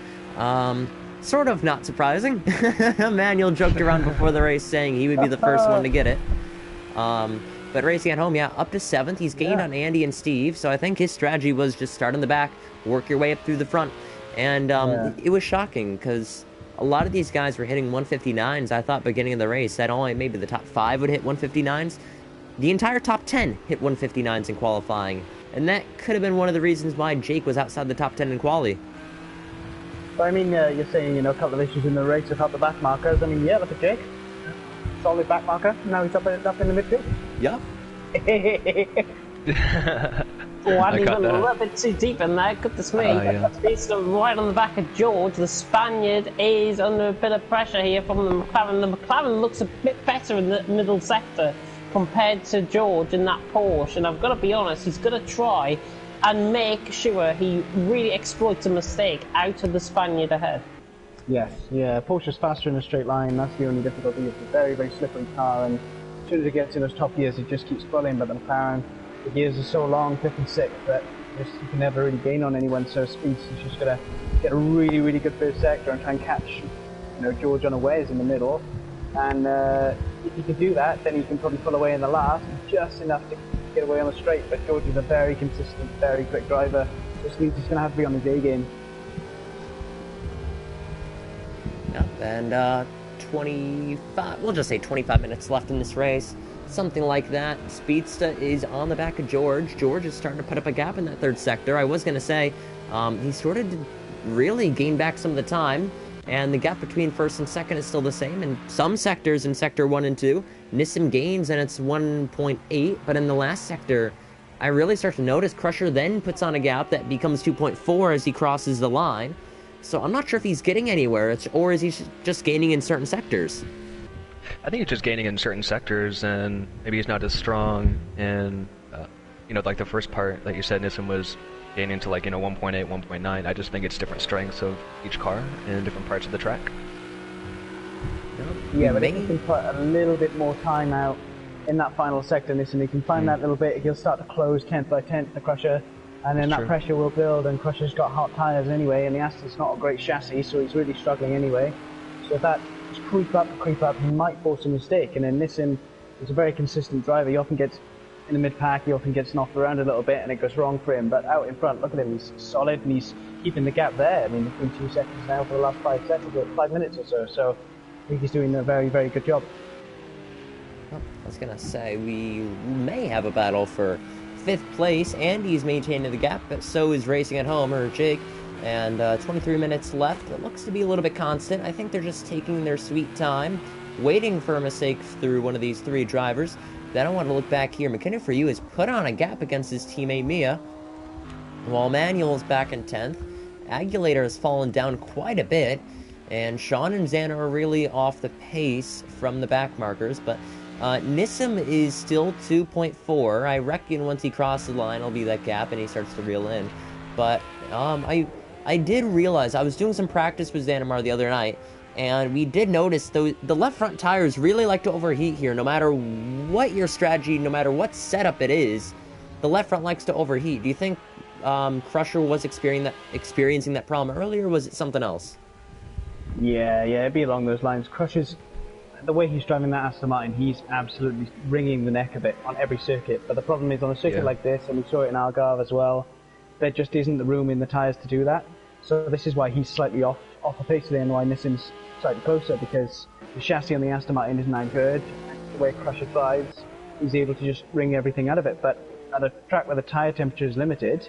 Sort of not surprising. Emmanuel joked around before the race saying he would be the first one to get it. But racing at home, yeah, up to 7th. He's gained on Andy and Steve, so I think his strategy was just start in the back, work your way up through the front. And it was shocking, because a lot of these guys were hitting 159s. I thought beginning of the race that only maybe the top 5 would hit 159s. The entire top 10 hit 159s in qualifying, and that could have been one of the reasons why Jake was outside the top 10 in quali. But I mean, you're saying, you know, a couple of issues in the race about the back markers. I mean, yeah, look at Jake. Solid back marker. Now he's up in the midfield. Yep. Oh, I went a little bit too deep in there, goodness me. It's right on the back of George. The Spaniard is under a bit of pressure here from the McLaren. The McLaren looks a bit better in the middle sector compared to George in that Porsche. And I've got to be honest, he's going to try and make sure he really exploits a mistake out of the Spaniard ahead. Yes, yeah, Porsche's faster in a straight line. That's the only difficulty. It's a very, very slippery car, and as soon as it gets in those top gears, it just keeps pulling. But the McLaren, the gears are so long, 5th and 6th, that you can never really gain on anyone. So Speed's just got to get a really, really good first sector and try and catch, George unawares in the middle. And if he can do that, then he can probably pull away in the last, just enough to get away on the straight. But George is a very consistent, very quick driver, so Speed's just going to have to be on his A game. And 25, we'll just say 25 minutes left in this race, something like that. Speedster is on the back of George. George is starting to put up a gap in that 3rd sector. I was going to say, he started to really gain back some of the time, and the gap between 1st and 2nd is still the same. In some sectors, in sector 1 and 2, Nissan gains, and it's 1.8, but in the last sector, I really start to notice Crusher then puts on a gap that becomes 2.4 as he crosses the line. So I'm not sure if he's getting anywhere, or is he just gaining in certain sectors? I think he's just gaining in certain sectors, and maybe he's not as strong in, like the first part that you said, Nissan was gaining to 1.8, 1.9. I just think it's different strengths of each car in different parts of the track. Yeah, but if he can put a little bit more time out in that final sector, Nissan, he can find that little bit, he'll start to close 10th by 10th, the Crusher. And then that pressure will build, and Crusher's got hot tyres anyway, and the Aston's not a great chassis, so he's really struggling anyway. So if that just creep up, he might force a mistake. And then Nissan is a very consistent driver. He often gets in the mid-pack, he often gets knocked around a little bit, and it goes wrong for him. But out in front, look at him, he's solid, and he's keeping the gap there. I mean, between 2 seconds now for the last 5 seconds, or 5 minutes or so. So I think he's doing a very, very good job. Well, I was going to say, we may have a battle for 5th place. Andy's maintaining the gap, but so is Racing at Home, or Jake. And 23 minutes left. It looks to be a little bit constant. I think they're just taking their sweet time, waiting for a mistake through one of these 3 drivers. Then I want to look back here. McKinnon for you has put on a gap against his teammate Mia, while Manuel's back in 10th. Aguilator has fallen down quite a bit, and Sean and Zana are really off the pace from the back markers, but Nissim is still 2.4. I reckon once he crosses the line, it'll be that gap and he starts to reel in. But I did realize, I was doing some practice with Xanamar the other night, and we did notice the left front tires really like to overheat here. No matter what your strategy, no matter what setup it is, the left front likes to overheat. Do you think Crusher was experiencing that problem earlier, or was it something else? Yeah, it'd be along those lines. Crusher's, the way he's driving that Aston Martin, he's absolutely wringing the neck a bit on every circuit. But the problem is, on a circuit like this, and we saw it in Algarve as well, there just isn't the room in the tyres to do that. So this is why he's slightly off the pace there, and why Nissan's slightly closer, because the chassis on the Aston Martin isn't that good. The way Crusher drives, he's able to just wring everything out of it. But at a track where the tyre temperature is limited,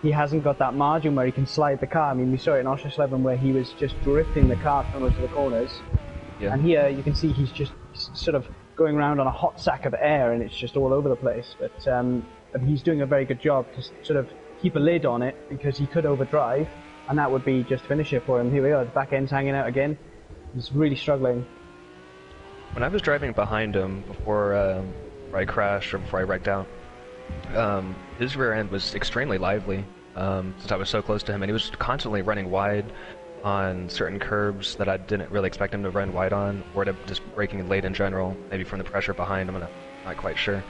he hasn't got that margin where he can slide the car. I mean, we saw it in Oschersleben where he was just drifting the car through most of the corners. Yeah. And here you can see he's just sort of going around on a hot sack of air, and it's just all over the place. But he's doing a very good job to sort of keep a lid on it, because he could overdrive, and that would be just finish it for him. Here we are, the back end's hanging out again. He's really struggling. When I was driving behind him before I crashed or before I wrecked out, his rear end was extremely lively since I was so close to him, and he was constantly running wide on certain curbs that I didn't really expect him to run wide on, or to just braking late in general, maybe from the pressure behind him. I'm not quite sure,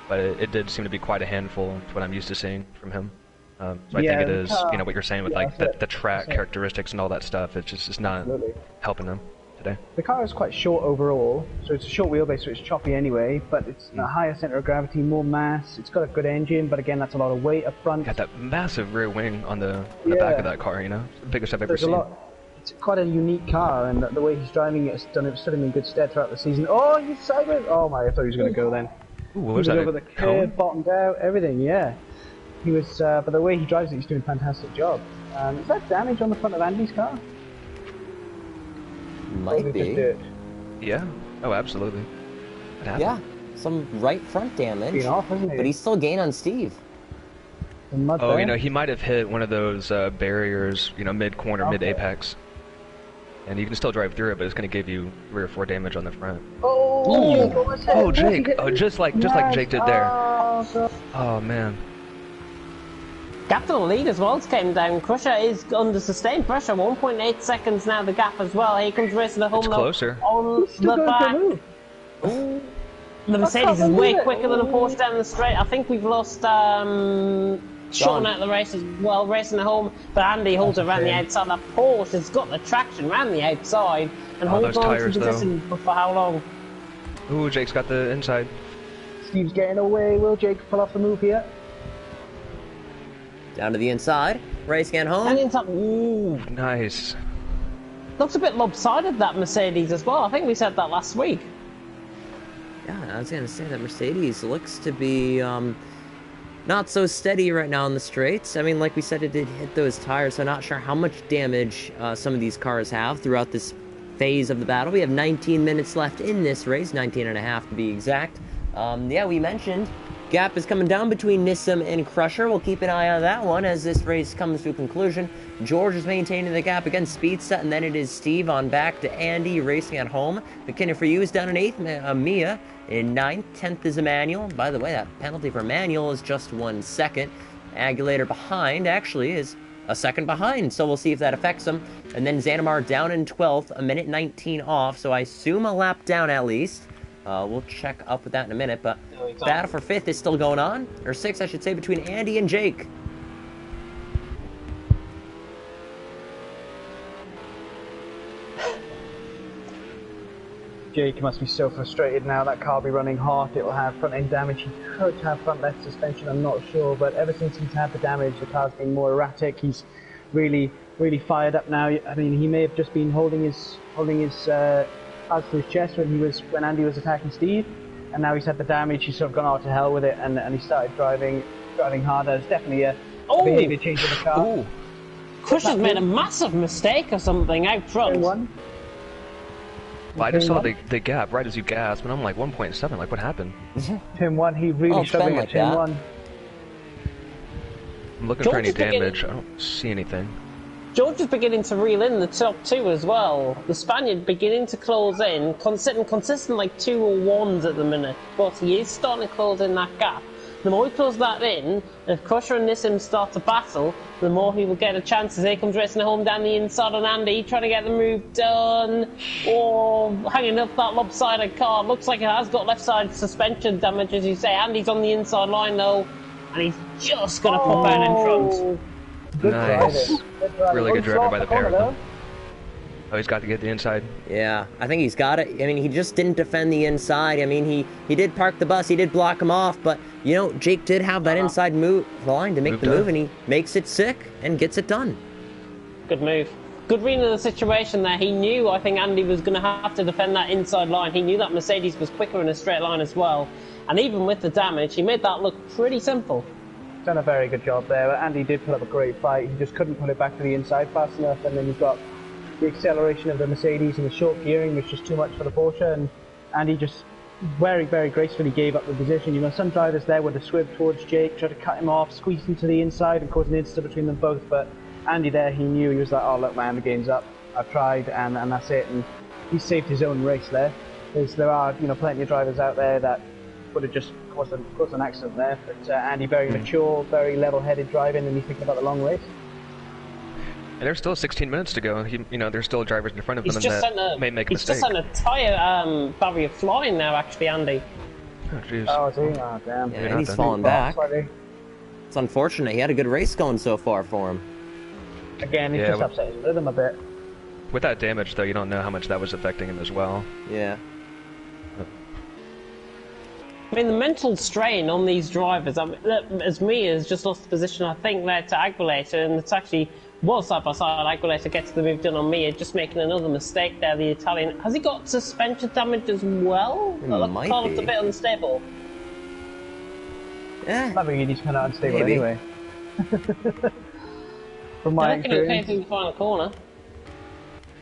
but it did seem to be quite a handful to what I'm used to seeing from him. So I think it is, what you're saying with the track characteristics and all that stuff. It's just not helping them today. The car is quite short overall, so it's a short wheelbase, so it's choppy anyway, but it's a higher center of gravity, more mass. It's got a good engine, but again, that's a lot of weight up front. Got that massive rear wing on the back of that car, It's the biggest I've ever seen. It's quite a unique car, and the way he's driving it has stood him in good stead throughout the season. Oh, he's sideways! Oh my, I thought he was going to go then. Ooh, what was that? Over the curb, bottomed out, everything, yeah. He was, but the way he drives it, he's doing a fantastic job. Is that damage on the front of Andy's car? Might be. Yeah. Oh, absolutely. Yeah. some right front damage. Been off, hasn't he? But he's still gained on Steve. Oh, you know, he might have hit one of those barriers, you know, mid-corner, mid-apex. And you can still drive through it, but it's going to give you 3 or 4 damage on the front. Oh, Jake! Oh, just like Jake did there. Oh man. Gap to the lead as well came down. Crusher is under sustained pressure. 1.8 seconds now. The gap as well. Here comes racing the home. It's closer. On the back. The Mercedes is way quicker than a Porsche down the straight. I think we've lost Sean out of the race as well, racing the home. But Andy holds around the outside. That Porsche has got the traction around the outside and holds on to position for how long? Ooh, Jake's got the inside. Steve's getting away. Will Jake pull off the move here? Down to the inside. Race again home. And inside. Ooh, nice. Looks a bit lopsided, that Mercedes as well. I think we said that last week. Yeah, I was going to say that Mercedes looks to be not so steady right now on the straights. I mean, like we said, it did hit those tires, so not sure how much damage some of these cars have throughout this phase of the battle. We have 19 minutes left in this race, 19 and a half to be exact. Yeah, we mentioned gap is coming down between Nissan and Crusher. We'll keep an eye on that one as this race comes to a conclusion. George is maintaining the gap against Speedset, and then it is Steve on back to Andy racing at home. McKinnon for you is down in 8th, Mia in 9th, 10th is Emmanuel. By the way, that penalty for Emmanuel is just 1 second. Agulator behind actually is a second behind, so we'll see if that affects him. And then Xanamar down in 12th, a minute 19 off, so I assume a lap down at least. We'll check up with that in a minute, but battle for 5th is still going on, or 6th I should say, between Andy and Jake. Jake must be so frustrated now. That car will be running hot. It will have front end damage. He could have front left suspension, I'm not sure, but ever since he's had the damage, the car's been more erratic. He's really fired up now. I mean, he may have just been holding his cards to his chest when Andy was attacking Steve, and now he's had the damage. He's sort of gone out to hell with it, and he started driving harder. It's definitely a behavior change in the car. Crusher's made a massive mistake or something out front. Well, I just saw the gap right as you gasped, and I'm like 1.7. Like, what happened? Turn 1, he really struggling at turn 1. I'm looking for any damage. I don't see anything. George is beginning to reel in the top 2 as well. The Spaniard beginning to close in, consistent like 2 or 1s at the minute, but he is starting to close in that gap. The more he closes that in, if Crusher and Nissim start to battle, the more he will get a chance as he comes racing home down the inside on Andy, trying to get the move done, or hanging up that lopsided car. Looks like it has got left side suspension damage, as you say. Andy's on the inside line though, and he's just going to pop out in front. Good nice. driving. Really good driving by the pair of them. Oh, he's got to get the inside. Yeah, I think he's got it. I mean, he just didn't defend the inside. I mean, he did park the bus, he did block him off, but, you know, Jake did have that inside line to make the move, and he makes it sick and gets it done. Good move. Good reading of the situation there. He knew, I think, Andy was going to have to defend that inside line. He knew that Mercedes was quicker in a straight line as well. And even with the damage, he made that look pretty simple. Done a very good job there. Andy did put up a great fight. He just couldn't put it back to the inside fast enough, and then you've got the acceleration of the Mercedes and the short gearing was just too much for the Porsche, and Andy just very gracefully gave up the position. You know, some drivers there would have swerved towards Jake, tried to cut him off, squeeze him to the inside and cause an incident between them both, but Andy there, he knew, he was like, oh look man, the game's up, I've tried, and that's it, and he saved his own race there. There are, you know, plenty of drivers out there that would have just caused an accident there, but Andy very mature, very level-headed driving, and he's thinking about the long race. And there's still 16 minutes to go. You know, there's still drivers in front of them that may make a mistake. He's just on a tyre barrier flying now, actually, Andy. Oh, jeez. Oh, is he? Oh, damn. Yeah, and he's falling back. It's unfortunate. He had a good race going so far for him. Again, he's just upset his rhythm a bit. With that damage, though, you don't know how much that was affecting him as well. Yeah. I mean, the mental strain on these drivers, as Mia has just lost the position, I think, there to Aguilera, and it's actually was side by side. Aguilera gets the move done on Mia, just making another mistake there, the Italian. Has he got suspension damage as well? It might be. It's a bit unstable. Yeah. I think he's kind of unstable anyway. From my experience. Okay through the final corner.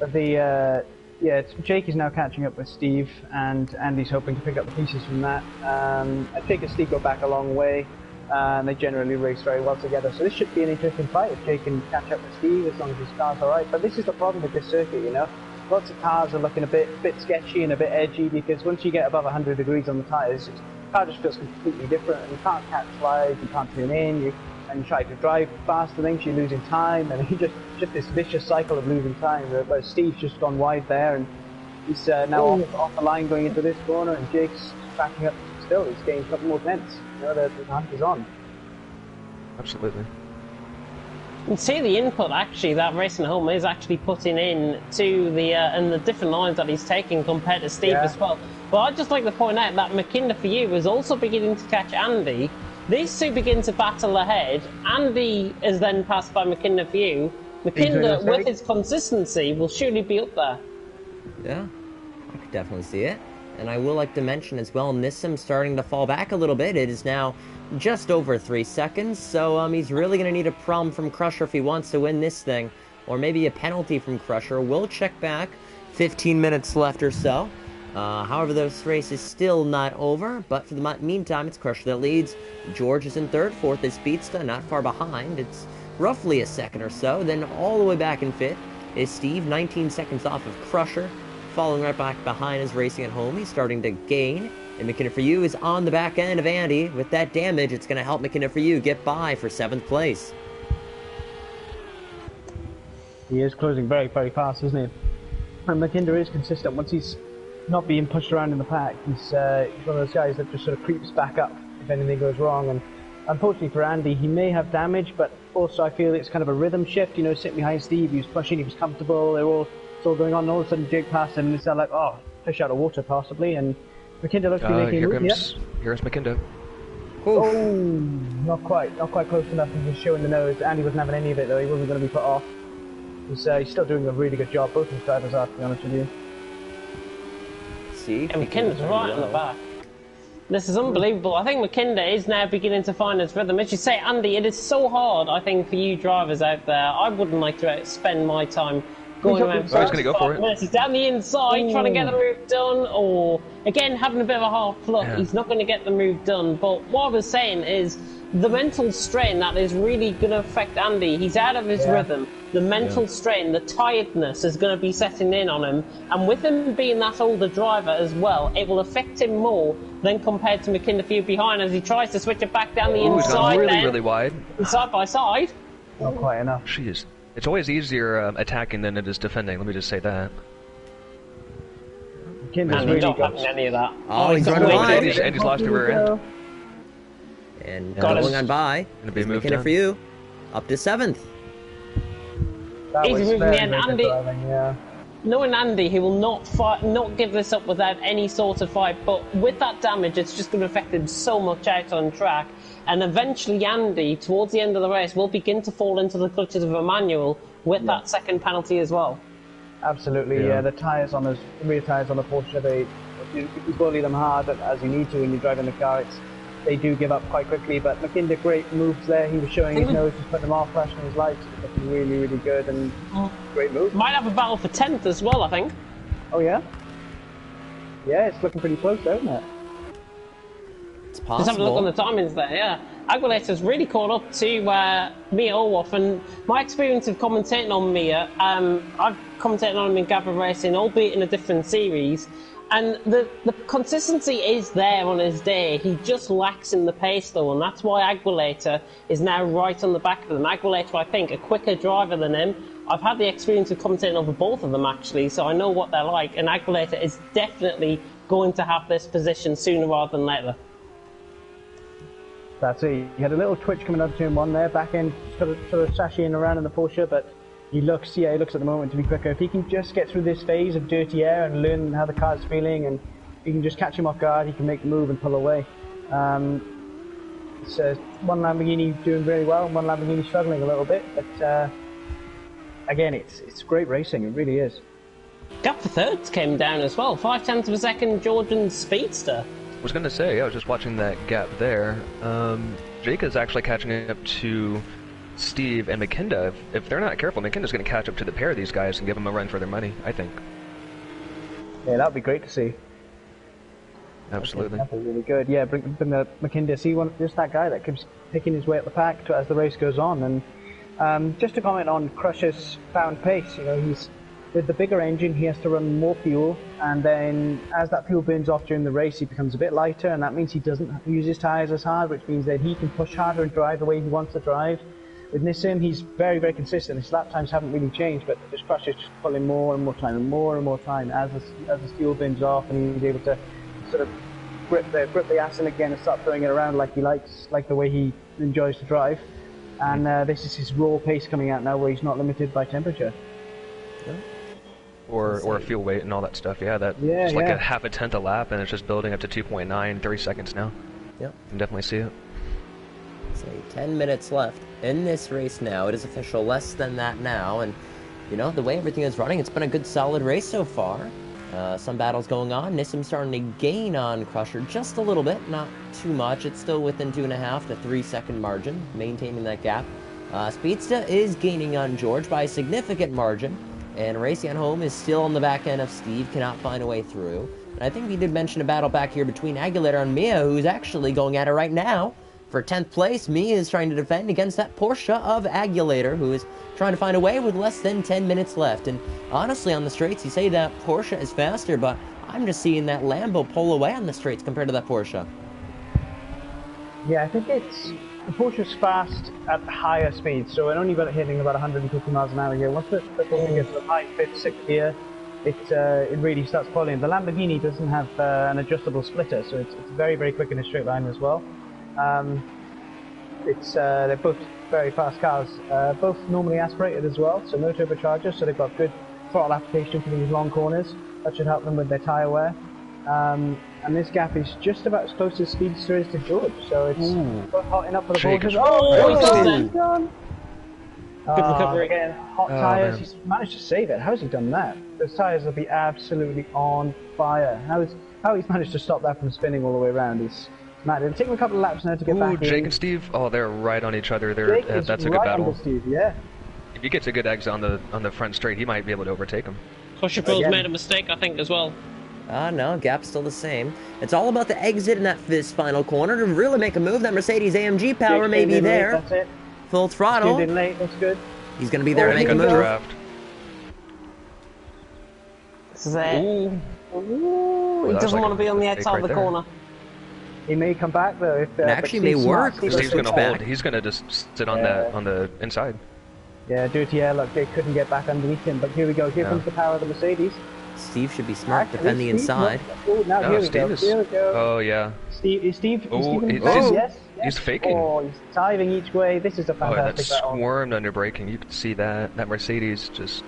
The Yeah, Jake is now catching up with Steve, and Andy's hoping to pick up the pieces from that. Jake and Steve go back a long way, and they generally race very well together. So this should be an interesting fight if Jake can catch up with Steve, as long as his car's alright. But this is the problem with this circuit, you know. Lots of cars are looking a bit sketchy and a bit edgy, because once you get above 100 degrees on the tyres, the car just feels completely different, and you can't catch slides, you can't turn in, and you try to drive faster things, you're losing time, and you just this vicious cycle of losing time. Where Steve's just gone wide there, and he's now off the line going into this corner, and Jake's backing up still. He's getting a couple more tenths. You know, the hunt is on. Absolutely. You can see the input actually that Racing Home is actually putting in to the and the different lines that he's taking compared to Steve as well. But I'd just like to point out that McKinnon for you is also beginning to catch Andy. These two begin to battle ahead. Andy is then passed by McKinnon for you. McKinnon, with his consistency, will surely be up there. Yeah, I could definitely see it. And I will like to mention as well, Nissim starting to fall back a little bit. It is now just over 3 seconds, so he's really going to need a problem from Crusher if he wants to win this thing. Or maybe a penalty from Crusher. We'll check back. 15 minutes left or so. However, this race is still not over, but for the meantime, it's Crusher that leads. George is in third, fourth is Speedsta, not far behind. It's roughly a second or so. Then all the way back in fifth is Steve, 19 seconds off of Crusher. Following right back behind is Racing at Home. He's starting to gain. And McKinnon for you is on the back end of Andy. With that damage, it's going to help McKinnon for you get by for 7th place. He is closing very, very fast, isn't he? And McKinnon is consistent. Once he's not being pushed around in the pack, he's one of those guys that just sort of creeps back up if anything goes wrong. And unfortunately for Andy, he may have damage, but also I feel it's kind of a rhythm shift. You know, sitting behind Steve, he was pushing, he was comfortable, it's all going on, and all of a sudden Jake passed him, and it's like, oh, fish out of water possibly, and McKinnon looks to be making a move. Here's McKinnon. Oh, not quite close enough. He was showing the nose. Andy wasn't having any of it though. He wasn't going to be put off. He's still doing a really good job. Both his drivers are, to be honest with you. See, and McKinnon's right on the back. This is unbelievable. I think McKinnon is now beginning to find his rhythm. As you say, Andy, it is so hard, I think, for you drivers out there. I wouldn't like to spend my time going around he's going to go for it. He's down the inside trying to get the move done, or again having a bit of a hard fluff. He's not going to get the move done. But what I was saying is the mental strain that is really going to affect Andy. He's out of his rhythm. The mental strain, the tiredness is going to be setting in on him, and with him being that older driver as well, it will affect him more than compared to McKinnon for you behind as he tries to switch it back down the inside. He's gone really wide. Side by side. Not quite enough. Jeez. It's always easier attacking than it is defending, let me just say that. McKinnon's really not having any of that. Oh, he's running wide. Andy's lost the rear end. And going on by, McKinnon for you, up to 7th. Easy moving the end. Andy, knowing Andy, he will not give this up without any sort of fight, but with that damage, it's just going to affect him so much out on track. And eventually Andy, towards the end of the race, will begin to fall into the clutches of Emmanuel with that second penalty as well. Absolutely, the tyres on the rear tyres on the Porsche, if you bully them hard as you need to when you're driving the car, they do give up quite quickly. But McKinnon, great moves there. He was showing his nose, just putting them off, flashing his lights. Looking really, really good, and great move. Might have a battle for 10th as well, I think. Oh yeah? Yeah, it's looking pretty close, isn't it? It's possible. Just have a look on the timings there, yeah. Aguilera's really caught up to Mia Olwoff, and my experience of commentating on Mia, I've commentated on him in Gabba Racing, albeit in a different series, and the consistency is there on his day. He just lacks in the pace though, and that's why Aguilera is now right on the back of him. Aguilera, I think, a quicker driver than him. I've had the experience of commentating over both of them actually, so I know what they're like, and Aguilera is definitely going to have this position sooner rather than later. That's it. He had a little twitch coming up to him on there, back end sort of sashaying around in the Porsche, but he looks at the moment to be quicker. If he can just get through this phase of dirty air and learn how the car's feeling, and he can just catch him off guard, he can make the move and pull away. So one Lamborghini doing very well, and one Lamborghini struggling a little bit, but again, it's great racing, it really is. Gap for thirds came down as well, 0.5 of a second, Georgian Speedster. I was going to say, I was just watching that gap there. Jake is actually catching up to Steve and McKinnon. If they're not careful, McKinnon's going to catch up to the pair of these guys and give them a run for their money, I think. Yeah, that'd be great to see. Absolutely. That'd be really good. Yeah, bring the McKinder. See, just that guy that keeps picking his way up the pack as the race goes on. And just to comment on Crusher's found pace, you know, he's with the bigger engine, he has to run more fuel, and then as that fuel burns off during the race, he becomes a bit lighter, and that means he doesn't use his tyres as hard, which means that he can push harder and drive the way he wants to drive. With Nissan, he's very, very consistent. His lap times haven't really changed, but just Crusher's just pulling more and more time and more time as the fuel burns off, and he's able to sort of grip the axle again and start throwing it around like he likes, like the way he enjoys to drive. And this is his raw pace coming out now, where he's not limited by temperature. Yeah. Or fuel weight and all that stuff. Yeah, just like a half a tenth a lap, and it's just building up to 2.9, 30 seconds now. Yep. You can definitely see it. Say 10 minutes left in this race now. It is official, less than that now, and you know, the way everything is running, it's been a good solid race so far. Some battles going on. Nissim starting to gain on Crusher just a little bit, not too much. It's still within 2.5 to 3 second margin, maintaining that gap. Speedsta is gaining on George by a significant margin, and Racing at Home is still on the back end of Steve, cannot find a way through. And I think we did mention a battle back here between Aguilera and Mia, who's actually going at it right now. For 10th place, Mia is trying to defend against that Porsche of Aguilera, who is trying to find a way with less than 10 minutes left. And honestly, on the straights, you say that Porsche is faster, but I'm just seeing that Lambo pull away on the straights compared to that Porsche. Yeah, I think the Porsche's fast at higher speeds, so it only got it hitting about 150 miles an hour here. Once the Porsche gets to the high 5th, 6th gear, it really starts pulling. The Lamborghini doesn't have an adjustable splitter, so it's very, very quick in a straight line as well. They're both very fast cars, both normally aspirated as well, so no turbochargers, so they've got good throttle application for these long corners. That should help them with their tyre wear. And this gap is just about as close as Speedster is to George, so it's hot enough for the Porsches. Good recovery. Again, hot tyres. He's managed to save it. How's he done that? Those tyres will be absolutely on fire. How he's managed to stop that from spinning all the way around is mad. It'll take him a couple of laps now to get back in. Jake and Steve, they're right on each other. That's a good battle. Steve, yeah. If he gets a good exit on the front straight, he might be able to overtake him. Crusher's made a mistake, I think, as well. No, gap's still the same. It's all about the exit in this final corner to really make a move. That Mercedes AMG power may be there. That's it. Full throttle. In late, that's good. He's going to be there to make a move. Draft. This is it. He doesn't want to be on the outside of the corner. He may come back though. If, it actually may work. Steve's going to hold. He's going to just sit on the inside. Yeah, dirty air. Look, they couldn't get back underneath him. But here we go. Here comes the power of the Mercedes. Steve should be smart, defend the inside. Oh, now here we go. Here we go. Oh yeah. Steve. Yes. He's faking. Oh, he's diving each way. This is a fantastic battle. That swarmed under braking. You could see that Mercedes just.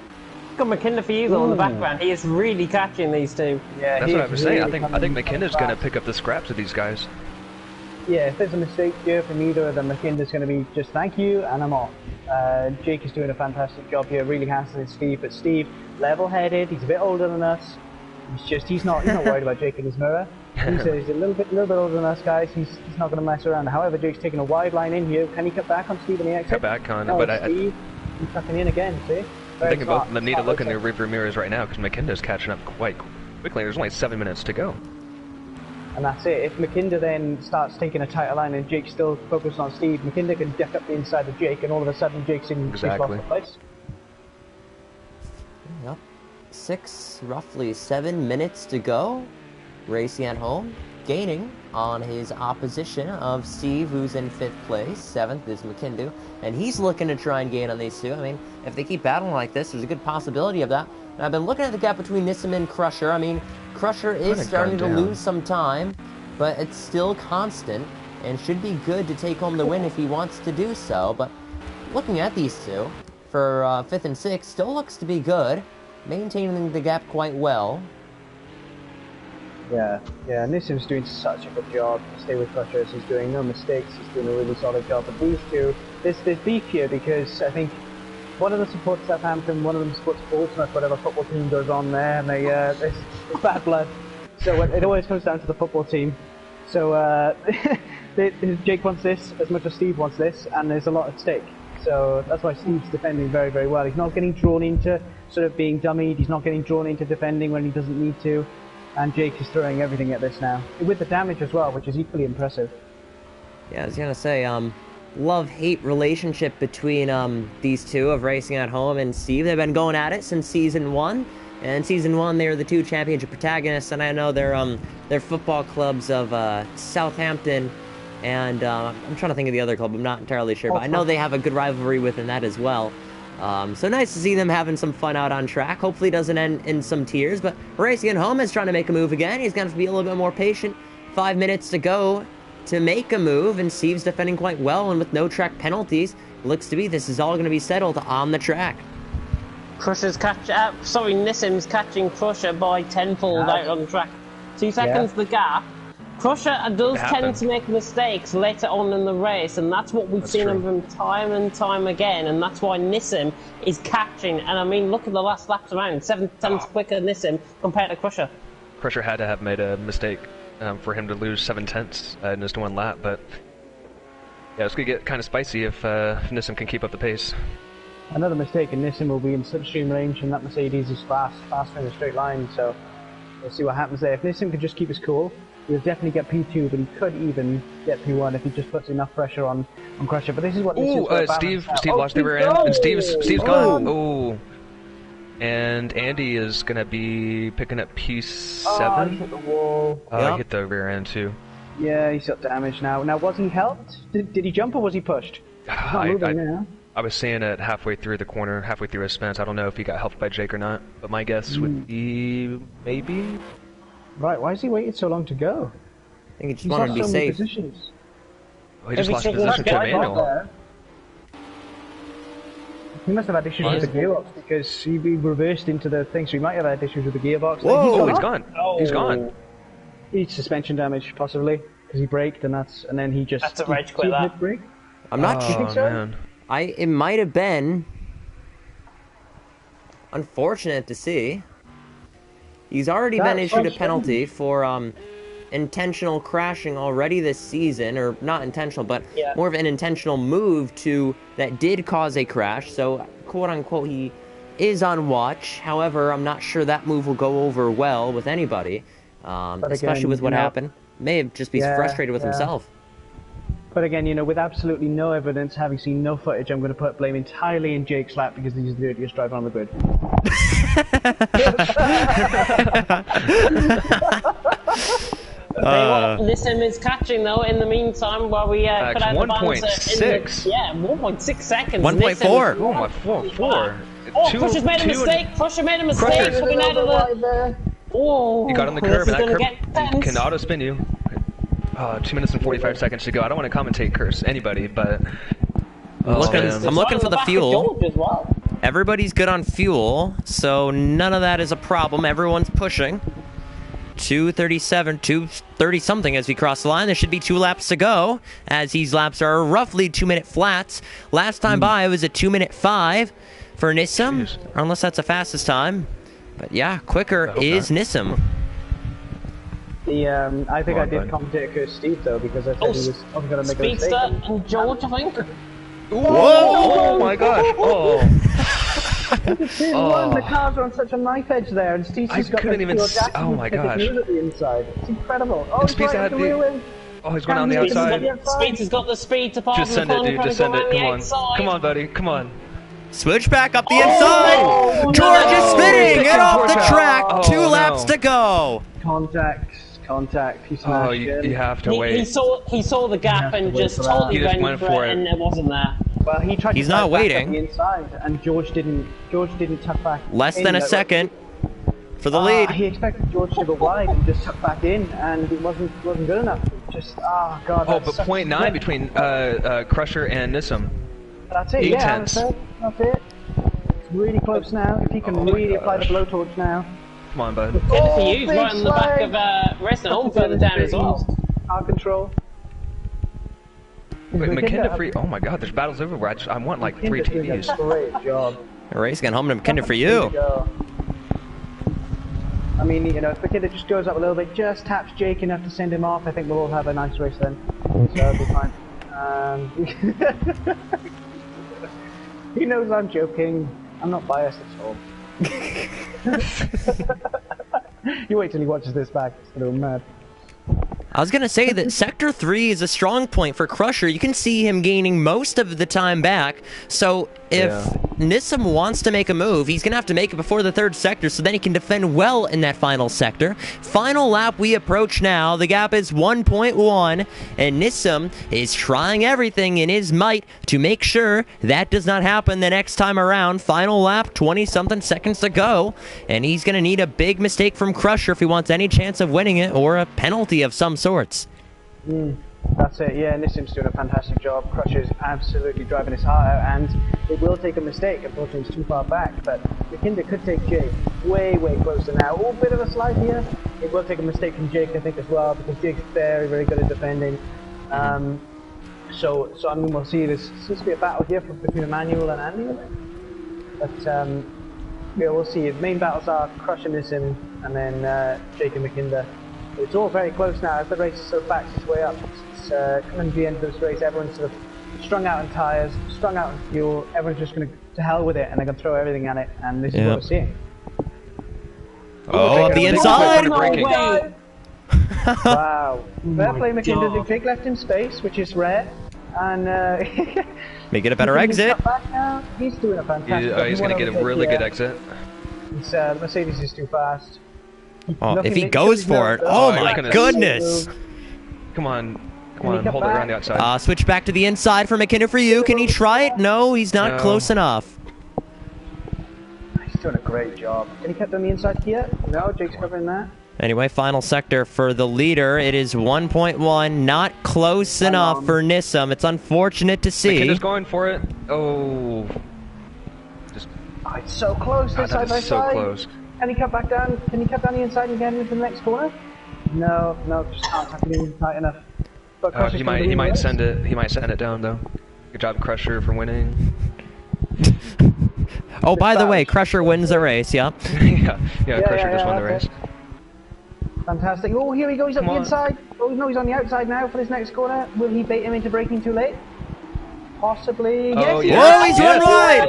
Got McKinnon for you though in the background. He is really catching these two. Yeah, that's what I was saying. I think McKinnon's going to pick up the scraps of these guys. Yeah, if there's a mistake here from either of them, McKinnon's going to be just thank you and I'm off. Jake is doing a fantastic job here, really hassling Steve. But Steve, level-headed. He's a bit older than us. He's not worried about Jake in his mirror. He's a little bit older than us guys. He's not going to mess around. However, Jake's taking a wide line in here. Can he cut back on Steve in the exit? Cut back on, Steve, he's tucking in again. See? I think both of them need to look in their rearview mirrors right now because McKinder's catching up quite quickly. There's only 7 minutes to go. And that's it. If McKinder then starts taking a tighter line and Jake's still focused on Steve, McKinder can duck up the inside of Jake, and all of a sudden Jake's in lost the place. Yep. Roughly 7 minutes to go. Racing at Home, gaining on his opposition of Steve, who's in 5th place. 7th is McKindu, and he's looking to try and gain on these two. I mean, if they keep battling like this, there's a good possibility of that. And I've been looking at the gap between Nissim and Crusher. I mean, Crusher is starting to lose some time, but it's still constant, and should be good to take home the win if he wants to do so. But looking at these two, for 5th and 6th, still looks to be good, maintaining the gap quite well. Yeah, Nissim's doing such a good job to stay with Crusher. He's doing no mistakes, he's doing a really solid job. But these two, there's beef here because I think one of them supports Southampton, one of them supports Portsmouth, whatever football team goes on there, and there's bad blood. So it always comes down to the football team. So Jake wants this as much as Steve wants this, and there's a lot at stake. So that's why Steve's defending very, very well. He's not getting drawn into sort of being dummied. He's not getting drawn into defending when he doesn't need to. And Jake is throwing everything at this now. With the damage as well, which is equally impressive. Yeah, I was gonna say, love-hate relationship between these two of Racing at Home and Steve. They've been going at it since Season 1. And Season 1, they were the two championship protagonists, and I know they're football clubs of Southampton, and I'm trying to think of the other club, I'm not entirely sure, but I know they have a good rivalry within that as well. So nice to see them having some fun out on track. Hopefully it doesn't end in some tears, but Racing at Home is trying to make a move again. He's going to be a little bit more patient. 5 minutes to go to make a move, and Steve's defending quite well, and with no track penalties, looks to be this is all going to be settled on the track. Nissim's catching Crusher by tenfold out on the track. 2 seconds the gap. Crusher does tend to make mistakes later on in the race, and that's what we've seen of him time and time again, and that's why Nissim is catching. And I mean, look at the last laps around, 7 tenths quicker Nissim compared to Crusher. Crusher had to have made a mistake for him to lose 7 tenths in just 1 lap, but yeah, it's gonna get kind of spicy if Nissim can keep up the pace. Another mistake, and Nissim will be in slipstream range, and that Mercedes is faster in a straight line, so we'll see what happens there. If Nissim could just keep his cool, he'll definitely get P2, but he could even get P1 if he just puts enough pressure on Crusher. But this is what Nissim's Steve lost the rear end, and Steve's gone. Oh, and Andy is gonna be picking up P7. He hit the wall. He hit the rear end too. Yeah, he's got damage now. Now, was he helped? Did he jump or was he pushed? He's not moving now. I was seeing it halfway through the corner, halfway through his spins. I don't know if he got helped by Jake or not, but my guess would be maybe. Right, why has he waited so long to go? I think he just wanted to be safe. Oh, he just lost position to Manuel. He must have had issues with the gearbox because he reversed into the thing, so he might have had issues with the gearbox. Whoa, he's gone. He's gone. He's suspension damage, possibly, because he braked, and then he just... That's a rage quit, that. I'm not sure. Think so? Man. It might have been unfortunate to see. He's already been issued a penalty for intentional crashing already this season, or not intentional, but more of an intentional move that did cause a crash. So, quote unquote, he is on watch. However, I'm not sure that move will go over well with anybody, especially with what happened. May have just be frustrated with himself. But again, with absolutely no evidence, having seen no footage, I'm going to put blame entirely in Jake's lap because he's the dirtiest driver on the grid. Nissim is catching though in the meantime while we put out the balance. 1.6. Yeah, 1.6 seconds. 1.4. Oh my 4. Crusher's made a mistake. Crusher made a mistake coming out of the... Oh, he got on the curb, and that curb can auto spin you. 2 minutes and 45 seconds to go. I don't want to commentate curse anybody, but I'm looking for the fuel. Well. Everybody's good on fuel, so none of that is a problem. Everyone's pushing. 2:37, 2:30 something as we cross the line. There should be 2 laps to go, as these laps are roughly 2-minute flats. Last time by it was a 2:05 for Nissim, unless that's the fastest time. But yeah, quicker is Nissim. I think I did commentate curse Steve though, because I said he was probably going to make a mistake. Speedster and George, I think. Whoa! Oh my gosh! Oh. The cars are on such a knife edge there, and Steve's just got couldn't even see. Oh my gosh! At the inside. It's incredible. Oh, he's right the rear wing. Oh, he's going on the outside. Speedster's got the speed to pass. Just send it, dude. Just send it. Come on. Come on, buddy. Come on. Switch back up the inside. George is spinning. Get off the track. 2 laps to go. Contact. He smashed you have to wait. He saw the gap and just totally went for it, and it wasn't there. Well, he tried. He's not waiting. The inside, and George didn't tuck back. Less than a second for the lead. He expected George to go wide and just tuck back in, and it wasn't good enough. Just God. Oh, but 0.9 between Crusher and Nissim. That's it. That's it. It's really close now. If he can really apply the blowtorch now. Come on, bud. Good for you. He's right on the back of Racing Home further down as well. Car control. Wait, McKinnon free. Oh my God, there's battles everywhere. I want like 3 TVs. Great job. Racing home to McKinnon for you. I mean, if McKinnon just goes up a little bit, just taps Jake enough to send him off, I think we'll all have a nice race then. So it'll be fine. He knows I'm joking. I'm not biased at all. You wait till he watches this back. It's gonna go mad. I was gonna say that Sector 3 is a strong point for Crusher. You can see him gaining most of the time back, so if Nissim wants to make a move, he's gonna have to make it before the 3rd sector, so then he can defend well in that final sector. Final lap we approach now. The gap is 1.1, and Nissim is trying everything in his might to make sure that does not happen the next time around. Final lap, 20-something seconds to go, and he's gonna need a big mistake from Crusher if he wants any chance of winning it, or a penalty of some sorts. That's it, yeah, Nissim's doing a fantastic job. Crusher's absolutely driving his heart out, and it will take a mistake. Unfortunately, it's too far back, but McKinder could take Jake way closer now. Oh, bit of a slide here. It will take a mistake from Jake, I think, as well, because Jake's very good at defending. So I mean, we'll see. There seems to be a battle here between Emmanuel and Andy, but yeah, we'll see. The main battles are Crusher, Nissim, and then Jake and McKinder. It's all very close now as the race sort of backs its way up. It's coming to the end of this race. Everyone's sort of strung out on tyres, strung out on fuel. Everyone's just going to hell with it, and they're going to throw everything at it. And this is what we're seeing. Oh, up the inside! Wow. Fair play, McKinder. Jake left him space, which is rare. And may get a better exit. He's doing a fantastic job. He's going to get a really good exit. The Mercedes is too fast. Oh, if he goes for it, oh my goodness! Come on, hold it around the outside. Switch back to the inside for McKinder for you. Can he try it? No, he's not close enough. He's doing a great job. Can he keep on the inside here? No, Jake's covering that. Anyway, final sector for the leader. It is 1.1, not close enough for Nissim. It's unfortunate to see. McKinder's going for it. Oh. It's so close, this side by side. So close. Can he cut back down? Can he cut down the inside and get into the next corner? No, just can't tackle him tight enough. But he might send it down though. Good job, Crusher, for winning. Oh, by the way, Crusher wins the race. Yeah. Crusher just won the race. Fantastic. Oh, here he goes up the inside. Oh no, he's on the outside now for this next corner. Will he bait him into braking too late? Possibly. Oh, Whoa, he's run wide!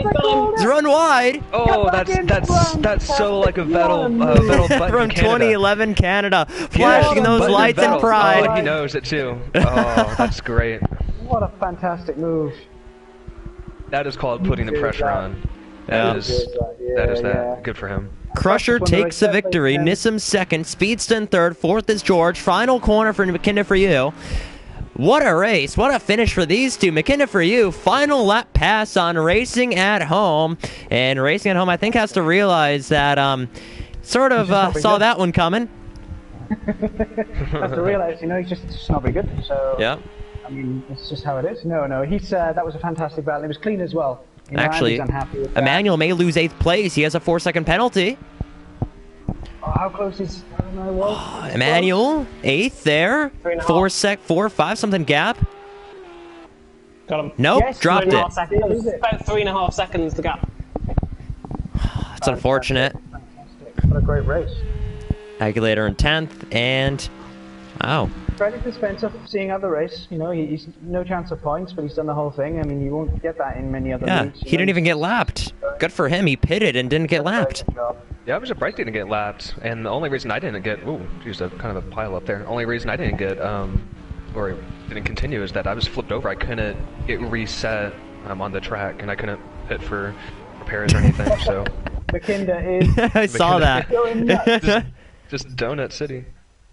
He's run wide! Oh, that's so like a Vettel button from Canada. 2011 Canada, flashing those lights in pride. Oh, he knows it too. Oh, that's great. What a fantastic move. That is called putting the pressure on. That is that. Good for him. Crusher takes the victory. Nissim second, Speedston third, fourth is George. Final corner for McKinder for you. What a race. What a finish for these two. McKinder for you. Final lap pass on Racing at Home. And Racing at Home, I think, has to realize that sort of saw that one coming. Has to realize, he's just not very good. So, yeah. I mean, it's just how it is. No, he's that was a fantastic battle. It was clean as well. Actually, Emmanuel may lose 8th place. He has a 4-second penalty. Oh, how close is Emmanuel, 8th there. 4, 5 something gap. Got him. Nope, yes, dropped it. About 3.5 seconds to gap. That's unfortunate. Fantastic. What a great race. Aguilator in 10th, and wow. Credit to Spencer for seeing out the race. He's no chance of points, but he's done the whole thing. I mean, you won't get that in many other leagues. He didn't even get lapped. Good for him. He pitted and didn't get lapped. Yeah, I was surprised he didn't get lapped, and the only reason I didn't get, kind of a pile up there. Only reason I didn't get, or didn't continue is that I was flipped over. I couldn't get reset on the track, and I couldn't pit for repairs or anything. So. McKinder is. I saw that. just Donut City.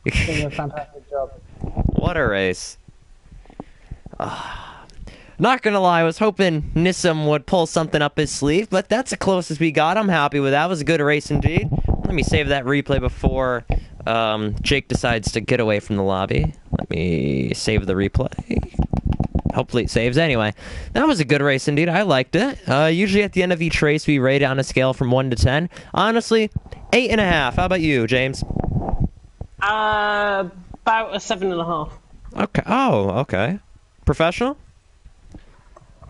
Doing a fantastic job. What a race. Not gonna lie, I was hoping Nissim would pull something up his sleeve, but that's the closest we got. I'm happy with that. It was a good race indeed. Let me save that replay before Jake decides to get away from the lobby. Let me save the replay. Hopefully it saves. Anyway, that was a good race indeed. I liked it. Usually at the end of each race, we rate on a scale from 1 to 10. Honestly, 8.5. How about you, James? About a 7.5. Okay. Oh, okay. Professional?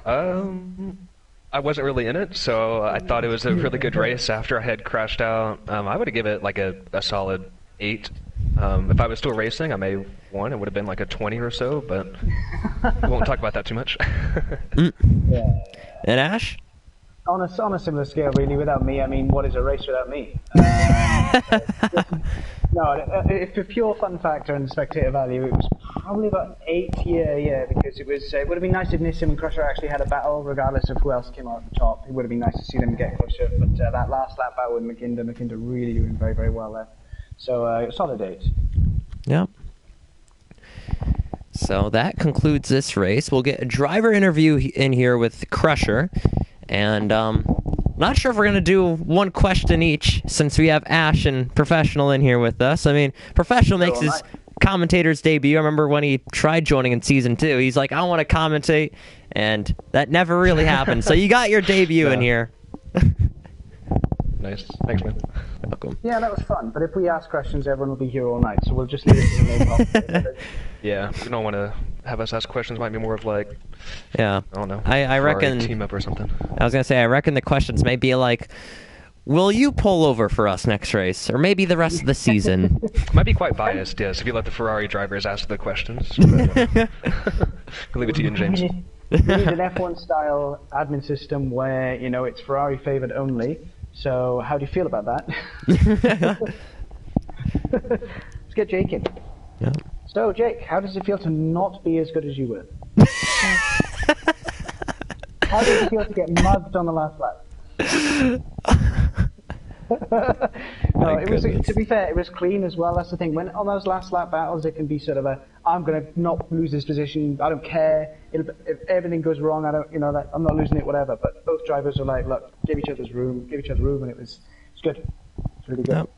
I wasn't really in it, so I thought it was a really good race after I had crashed out. I would have given it like a solid 8. If I was still racing, I may have won. It would have been like a 20 or so, but we won't talk about that too much. And Ash? On a similar scale, really, without me, I mean, what is a race without me? No, for pure fun factor and spectator value, it was probably about 8th year, because it would have been nice if Nissim and Crusher actually had a battle, regardless of who else came out at the top. It would have been nice to see them get closer, but that last lap battle with McKinder really doing very, very well there. So, solid 8. Yep. So that concludes this race. We'll get a driver interview in here with Crusher, and not sure if we're going to do one question each, since we have Ash and Professional in here with us. I mean, Professional makes his commentator's debut. I remember when he tried joining in Season 2. He's like, I want to commentate, and that never really happened. So you got your debut in here. Nice. Thanks, man. Welcome. Yeah, that was fun, but if we ask questions, everyone will be here all night, so we'll just leave it to the main topic. Yeah, we don't want to have us ask questions. Might be more of like, yeah, I don't know. I reckon team up or something. I was gonna say, I reckon the questions may be like, will you pull over for us next race, or maybe the rest of the season? Might be quite biased, yes, if you let the Ferrari drivers ask the questions. But, I'll leave it to you and James. We need an F1 style admin system where, it's Ferrari favored only. So, how do you feel about that? Let's get Jake in. Yeah. So, Jake, how does it feel to not be as good as you were? How does it feel to get mugged on the last lap? No, it was. To be fair, it was clean as well. That's the thing. When on those last lap battles, it can be sort of I'm going to not lose this position. I don't care. If everything goes wrong, I don't. I'm not losing it. Whatever. But both drivers were like, look, give each other room, and it's good. It's really good. Yep.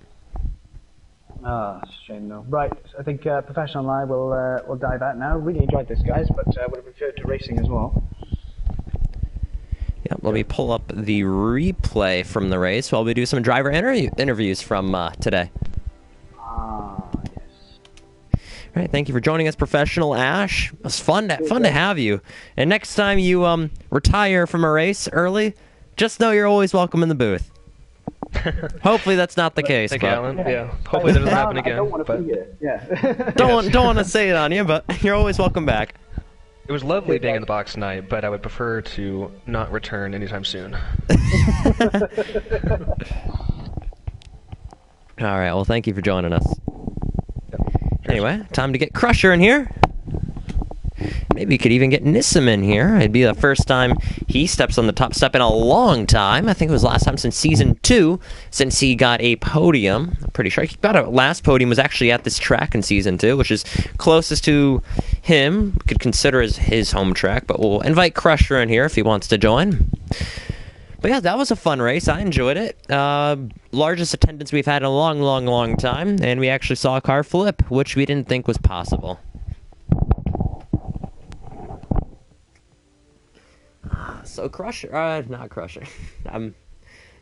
It's a shame though. Right, I think Professional and I will dive out now. Really enjoyed this, guys, but would have preferred to racing as well. Yeah, let me pull up the replay from the race while we do some driver interviews from today. Yes. All right, thank you for joining us, Professional Ash. It was fun to have you. And next time you retire from a race early, just know you're always welcome in the booth. Hopefully that's not the case. Thank you, Alan. Yeah. Hopefully that doesn't happen again. I don't want to be here. Yeah. don't want to say it on you, but you're always welcome back. It was lovely being in the box tonight, but I would prefer to not return anytime soon. All right, well, thank you for joining us. Yep. Anyway, time to get Crusher in here. Maybe we could even get Nissim in here. It'd be the first time he steps on the top step in a long time. I think it was last time since Season 2, since he got a podium. I'm pretty sure he got a last podium was actually at this track in Season 2, which is closest to him. We could consider as his home track, but we'll invite Crusher in here if he wants to join. But yeah, that was a fun race. I enjoyed it. Largest attendance we've had in a long time, and we actually saw a car flip, which we didn't think was possible. So not Crusher,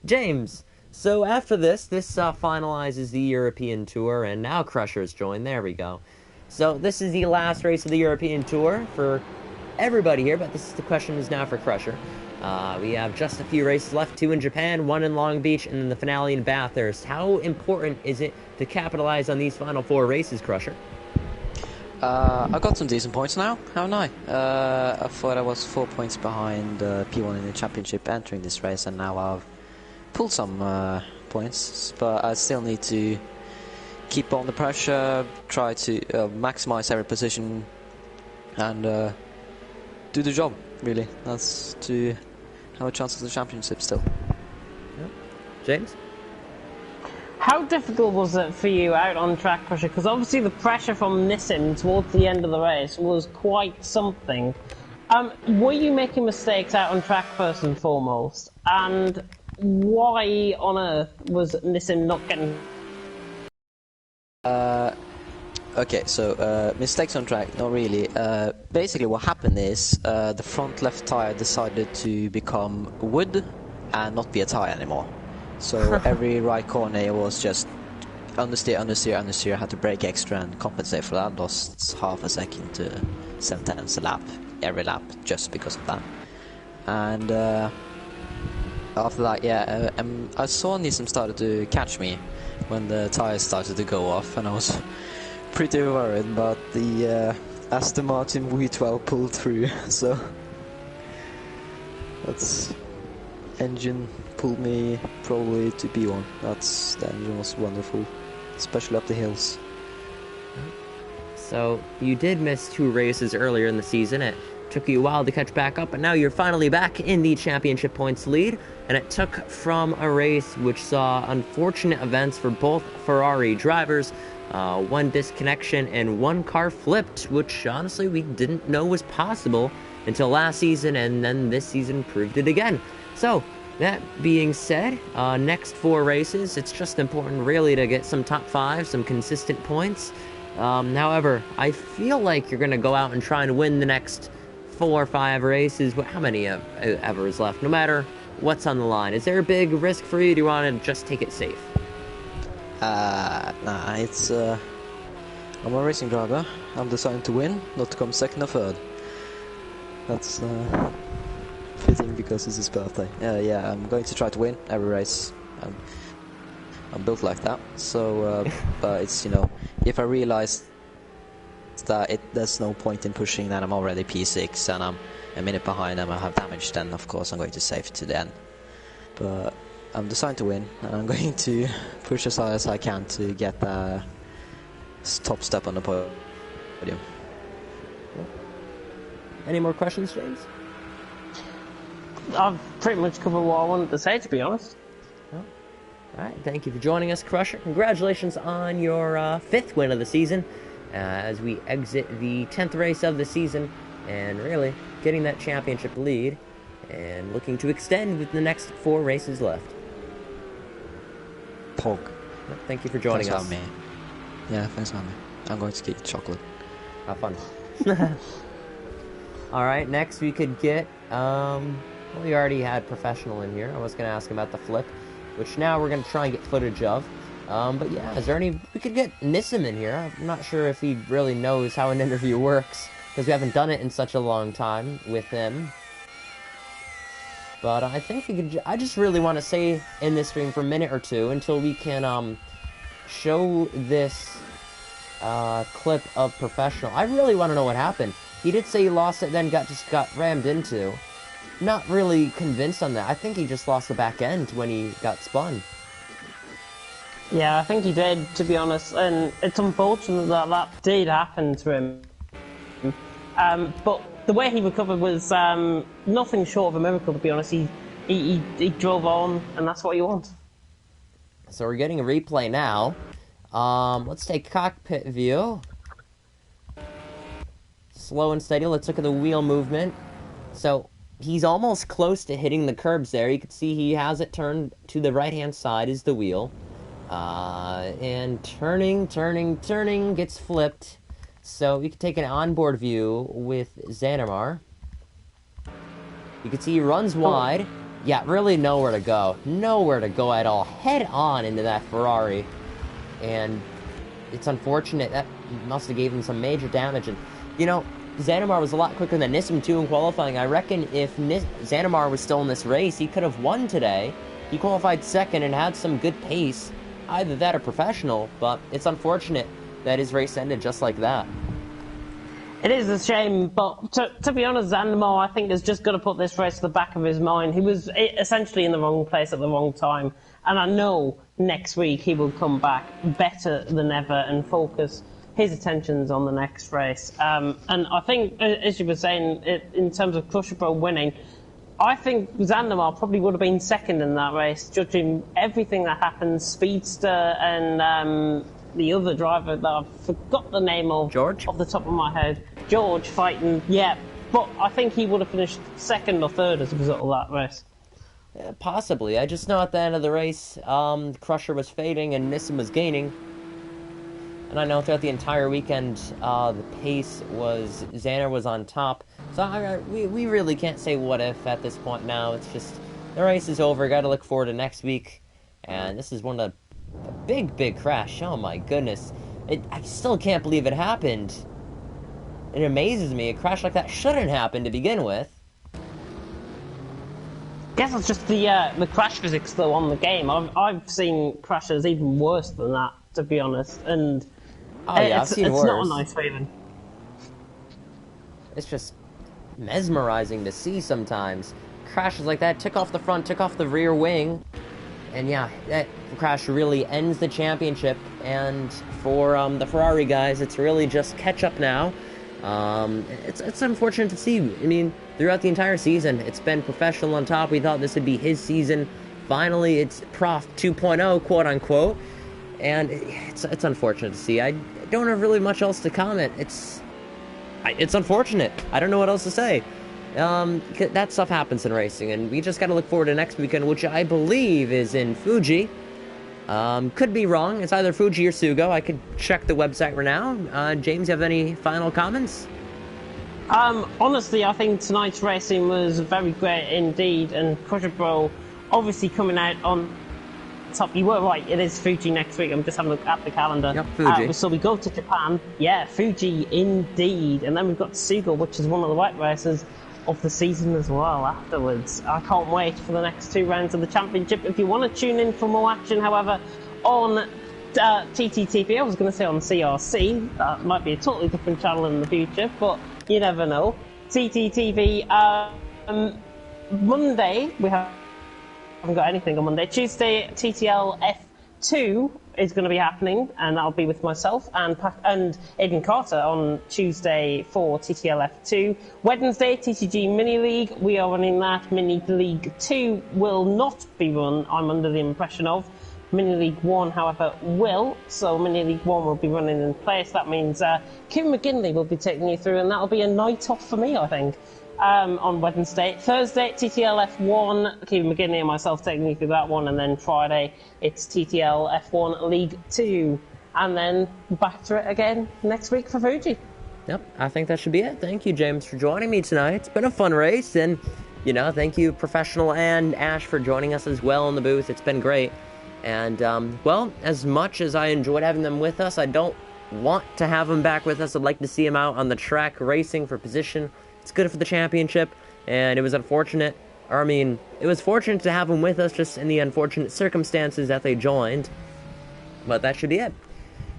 James. So after this finalizes the European Tour, and now Crusher's joined. There we go. So this is the last race of the European Tour for everybody here, but the question is now for Crusher. We have just a few races left, 2 in Japan, 1 in Long Beach, and then the finale in Bathurst. How important is it to capitalize on these final 4 races, Crusher? I've got some decent points now, haven't I? I thought I was 4 points behind P1 in the championship entering this race, and now I've pulled some points, but I still need to keep on the pressure, try to maximize every position, and do the job, really. That's to have a chance at the championship still. Yep. James? How difficult was it for you out on track, Crusher? Because obviously the pressure from Nissim towards the end of the race was quite something. Were you making mistakes out on track first and foremost? And why on earth was Nissim not getting... Okay, so mistakes on track, not really. Basically what happened is the front left tyre decided to become wood and not be a tyre anymore. So every right corner it was just understeer, I had to brake extra and compensate for that. Lost half a second to 7/10 a lap, every lap, just because of that. And after that, yeah, I saw Nissim started to catch me when the tyres started to go off, and I was pretty worried, but the Aston Martin V12 pulled through, so that's engine pulled me probably to P1. The engine was wonderful, especially up the hills. So you did miss 2 races earlier in the season. It took you a while to catch back up, but now you're finally back in the championship points lead. And it took from a race which saw unfortunate events for both Ferrari drivers. 1 disconnection and 1 car flipped, which honestly we didn't know was possible until last season, and then this season proved it again. So, that being said, next 4 races, it's just important really to get some top 5, some consistent points. However, I feel like you're going to go out and try and win the next 4 or 5 races. But how many ever is left? No matter what's on the line. Is there a big risk for you? Do you want to just take it safe? Nah, it's... I'm a racing driver. I'm designed to win, not to come second or third. That's fitting because it's his birthday. Yeah, I'm going to try to win every race. I'm built like that. So, but it's, you know, if I realize that there's no point in pushing, then I'm already P6 and I'm a minute behind and I have damage, then of course I'm going to save it to the end. But I'm designed to win, and I'm going to push as hard as I can to get the top step on the podium. Any more questions, James? I've pretty much covered what I wanted to say, to be honest. Alright, thank you for joining us, Crusher. Congratulations on your 5th win of the season as we exit the 10th race of the season and really getting that championship lead and looking to extend with the next 4 races left. Pog. Thank you for joining us. Thanks for having me. Yeah, thanks for having me. I'm going to get chocolate. Have fun. Alright, next we could get, well, we already had Professional in here. I was going to ask him about the flip, which now we're going to try and get footage of. But yeah, is there any... We could get Nissim in here. I'm not sure if he really knows how an interview works, because we haven't done it in such a long time with him. But I think we could... I just really want to stay in this stream for a minute or 2 until we can show this clip of Professional. I really want to know what happened. He did say he lost it, then just got rammed into. Not really convinced on that. I think he just lost the back end when he got spun. Yeah, I think he did, to be honest, and it's unfortunate that that did happen to him. But the way he recovered was nothing short of a miracle, to be honest. He drove on, and that's what you want. So we're getting a replay now. Let's take cockpit view. Slow and steady. Let's look at the wheel movement. So he's almost close to hitting the curbs there. You can see he has it turned to the right-hand side is the wheel. And turning, gets flipped. So we can take an onboard view with Zanimar. You can see he runs wide. Yeah, really nowhere to go. Nowhere to go at all. Head on into that Ferrari. And it's unfortunate. That must have gave him some major damage. And, you know, Zanimar was a lot quicker than Nissim, too, in qualifying. I reckon if Zanimar was still in this race, he could have won today. He qualified second and had some good pace. Either that or Professional, but it's unfortunate that his race ended just like that. It is a shame, but to be honest, Zanimar, I think, has just got to put this race to the back of his mind. He was essentially in the wrong place at the wrong time, and I know next week he will come back better than ever and focus his attentions on the next race. And I think, as you were saying, in terms of Crusher Pro winning, I think Zanimar probably would have been second in that race, judging everything that happened. Speedster and the other driver that I've forgot the name of. George? Off the top of my head. George fighting, yeah. But I think he would have finished second or third as a result of that race. Yeah, possibly. I just know at the end of the race, Crusher was fading and Nissim was gaining. And I know throughout the entire weekend, the pace was... Xander was on top. So we really can't say what if at this point now. It's just... The race is over. Got to look forward to next week. And this is one of the big crash. Oh my goodness. I still can't believe it happened. It amazes me. A crash like that shouldn't happen to begin with. I guess it's just the crash physics, though, on the game. I've seen crashes even worse than that, to be honest. And oh, yeah, I've seen worse. It's not a nice feeling. It's just mesmerizing to see sometimes. crashes like that, took off the front, took off the rear wing. And yeah, that crash really ends the championship. And for the Ferrari guys, it's really just catch up now. It's unfortunate to see. I mean, throughout the entire season, it's been professional on top. We thought this would be his season. Finally, it's Prof 2.0, quote unquote. And it's unfortunate to see. I don't have really much else to comment. It's unfortunate. I don't know what else to say. That stuff happens in racing, and we just got to look forward to next weekend, which I believe is in Fuji. Could be wrong. It's either Fuji or Sugo. I could check the website right now. James, you have any final comments? Honestly, I think tonight's racing was very great indeed, and Crusher obviously coming out on top. You were right, it is Fuji next week. I'm just having a look at the calendar. Yep, Fuji. So we go to Japan. Yeah, Fuji indeed. And then we've got Sugo, which is one of the white races of the season as well afterwards. I can't wait for the next 2 rounds of the championship. If you want to tune in for more action, however, on TTTV, I was going to say on CRC, that might be a totally different channel in the future, but you never know. TTTV, Monday, we haven't got anything on Monday. Tuesday, TTL F2 is going to be happening, and that'll be with myself and Aiden Carter on Tuesday for TTL F2. Wednesday, TTG Mini League. We are running that. Mini League 2 will not be run, I'm under the impression of. Mini League 1, however, will. So Mini League 1 will be running in place. That means Kim McGinley will be taking you through, and that'll be a night off for me, I think. On Wednesday. Thursday, TTL F1, Kevin McGinley and myself taking you through that one, and then Friday, it's TTL F1 League 2, and then back to it again next week for Fuji. Yep, I think that should be it. Thank you, James, for joining me tonight. It's been a fun race, and, you know, thank you, Professional and Ash, for joining us as well in the booth. It's been great. And, well, as much as I enjoyed having them with us, I don't want to have them back with us. I'd like to see them out on the track racing for position. It's good for the championship, and it was unfortunate. Or, I mean, it was fortunate to have them with us, just in the unfortunate circumstances that they joined. But that should be it.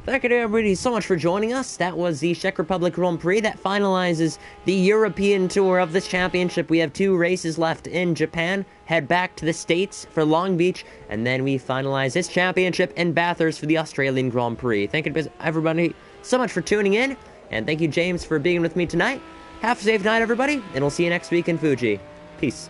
Thank you to everybody so much for joining us. That was the Czech Republic Grand Prix that finalizes the European tour of this championship. We have 2 races left in Japan, head back to the States for Long Beach, and then we finalize this championship in Bathurst for the Australian Grand Prix. Thank you to everybody so much for tuning in, and thank you, James, for being with me tonight. Have a safe night, everybody, and we'll see you next week in Fuji. Peace.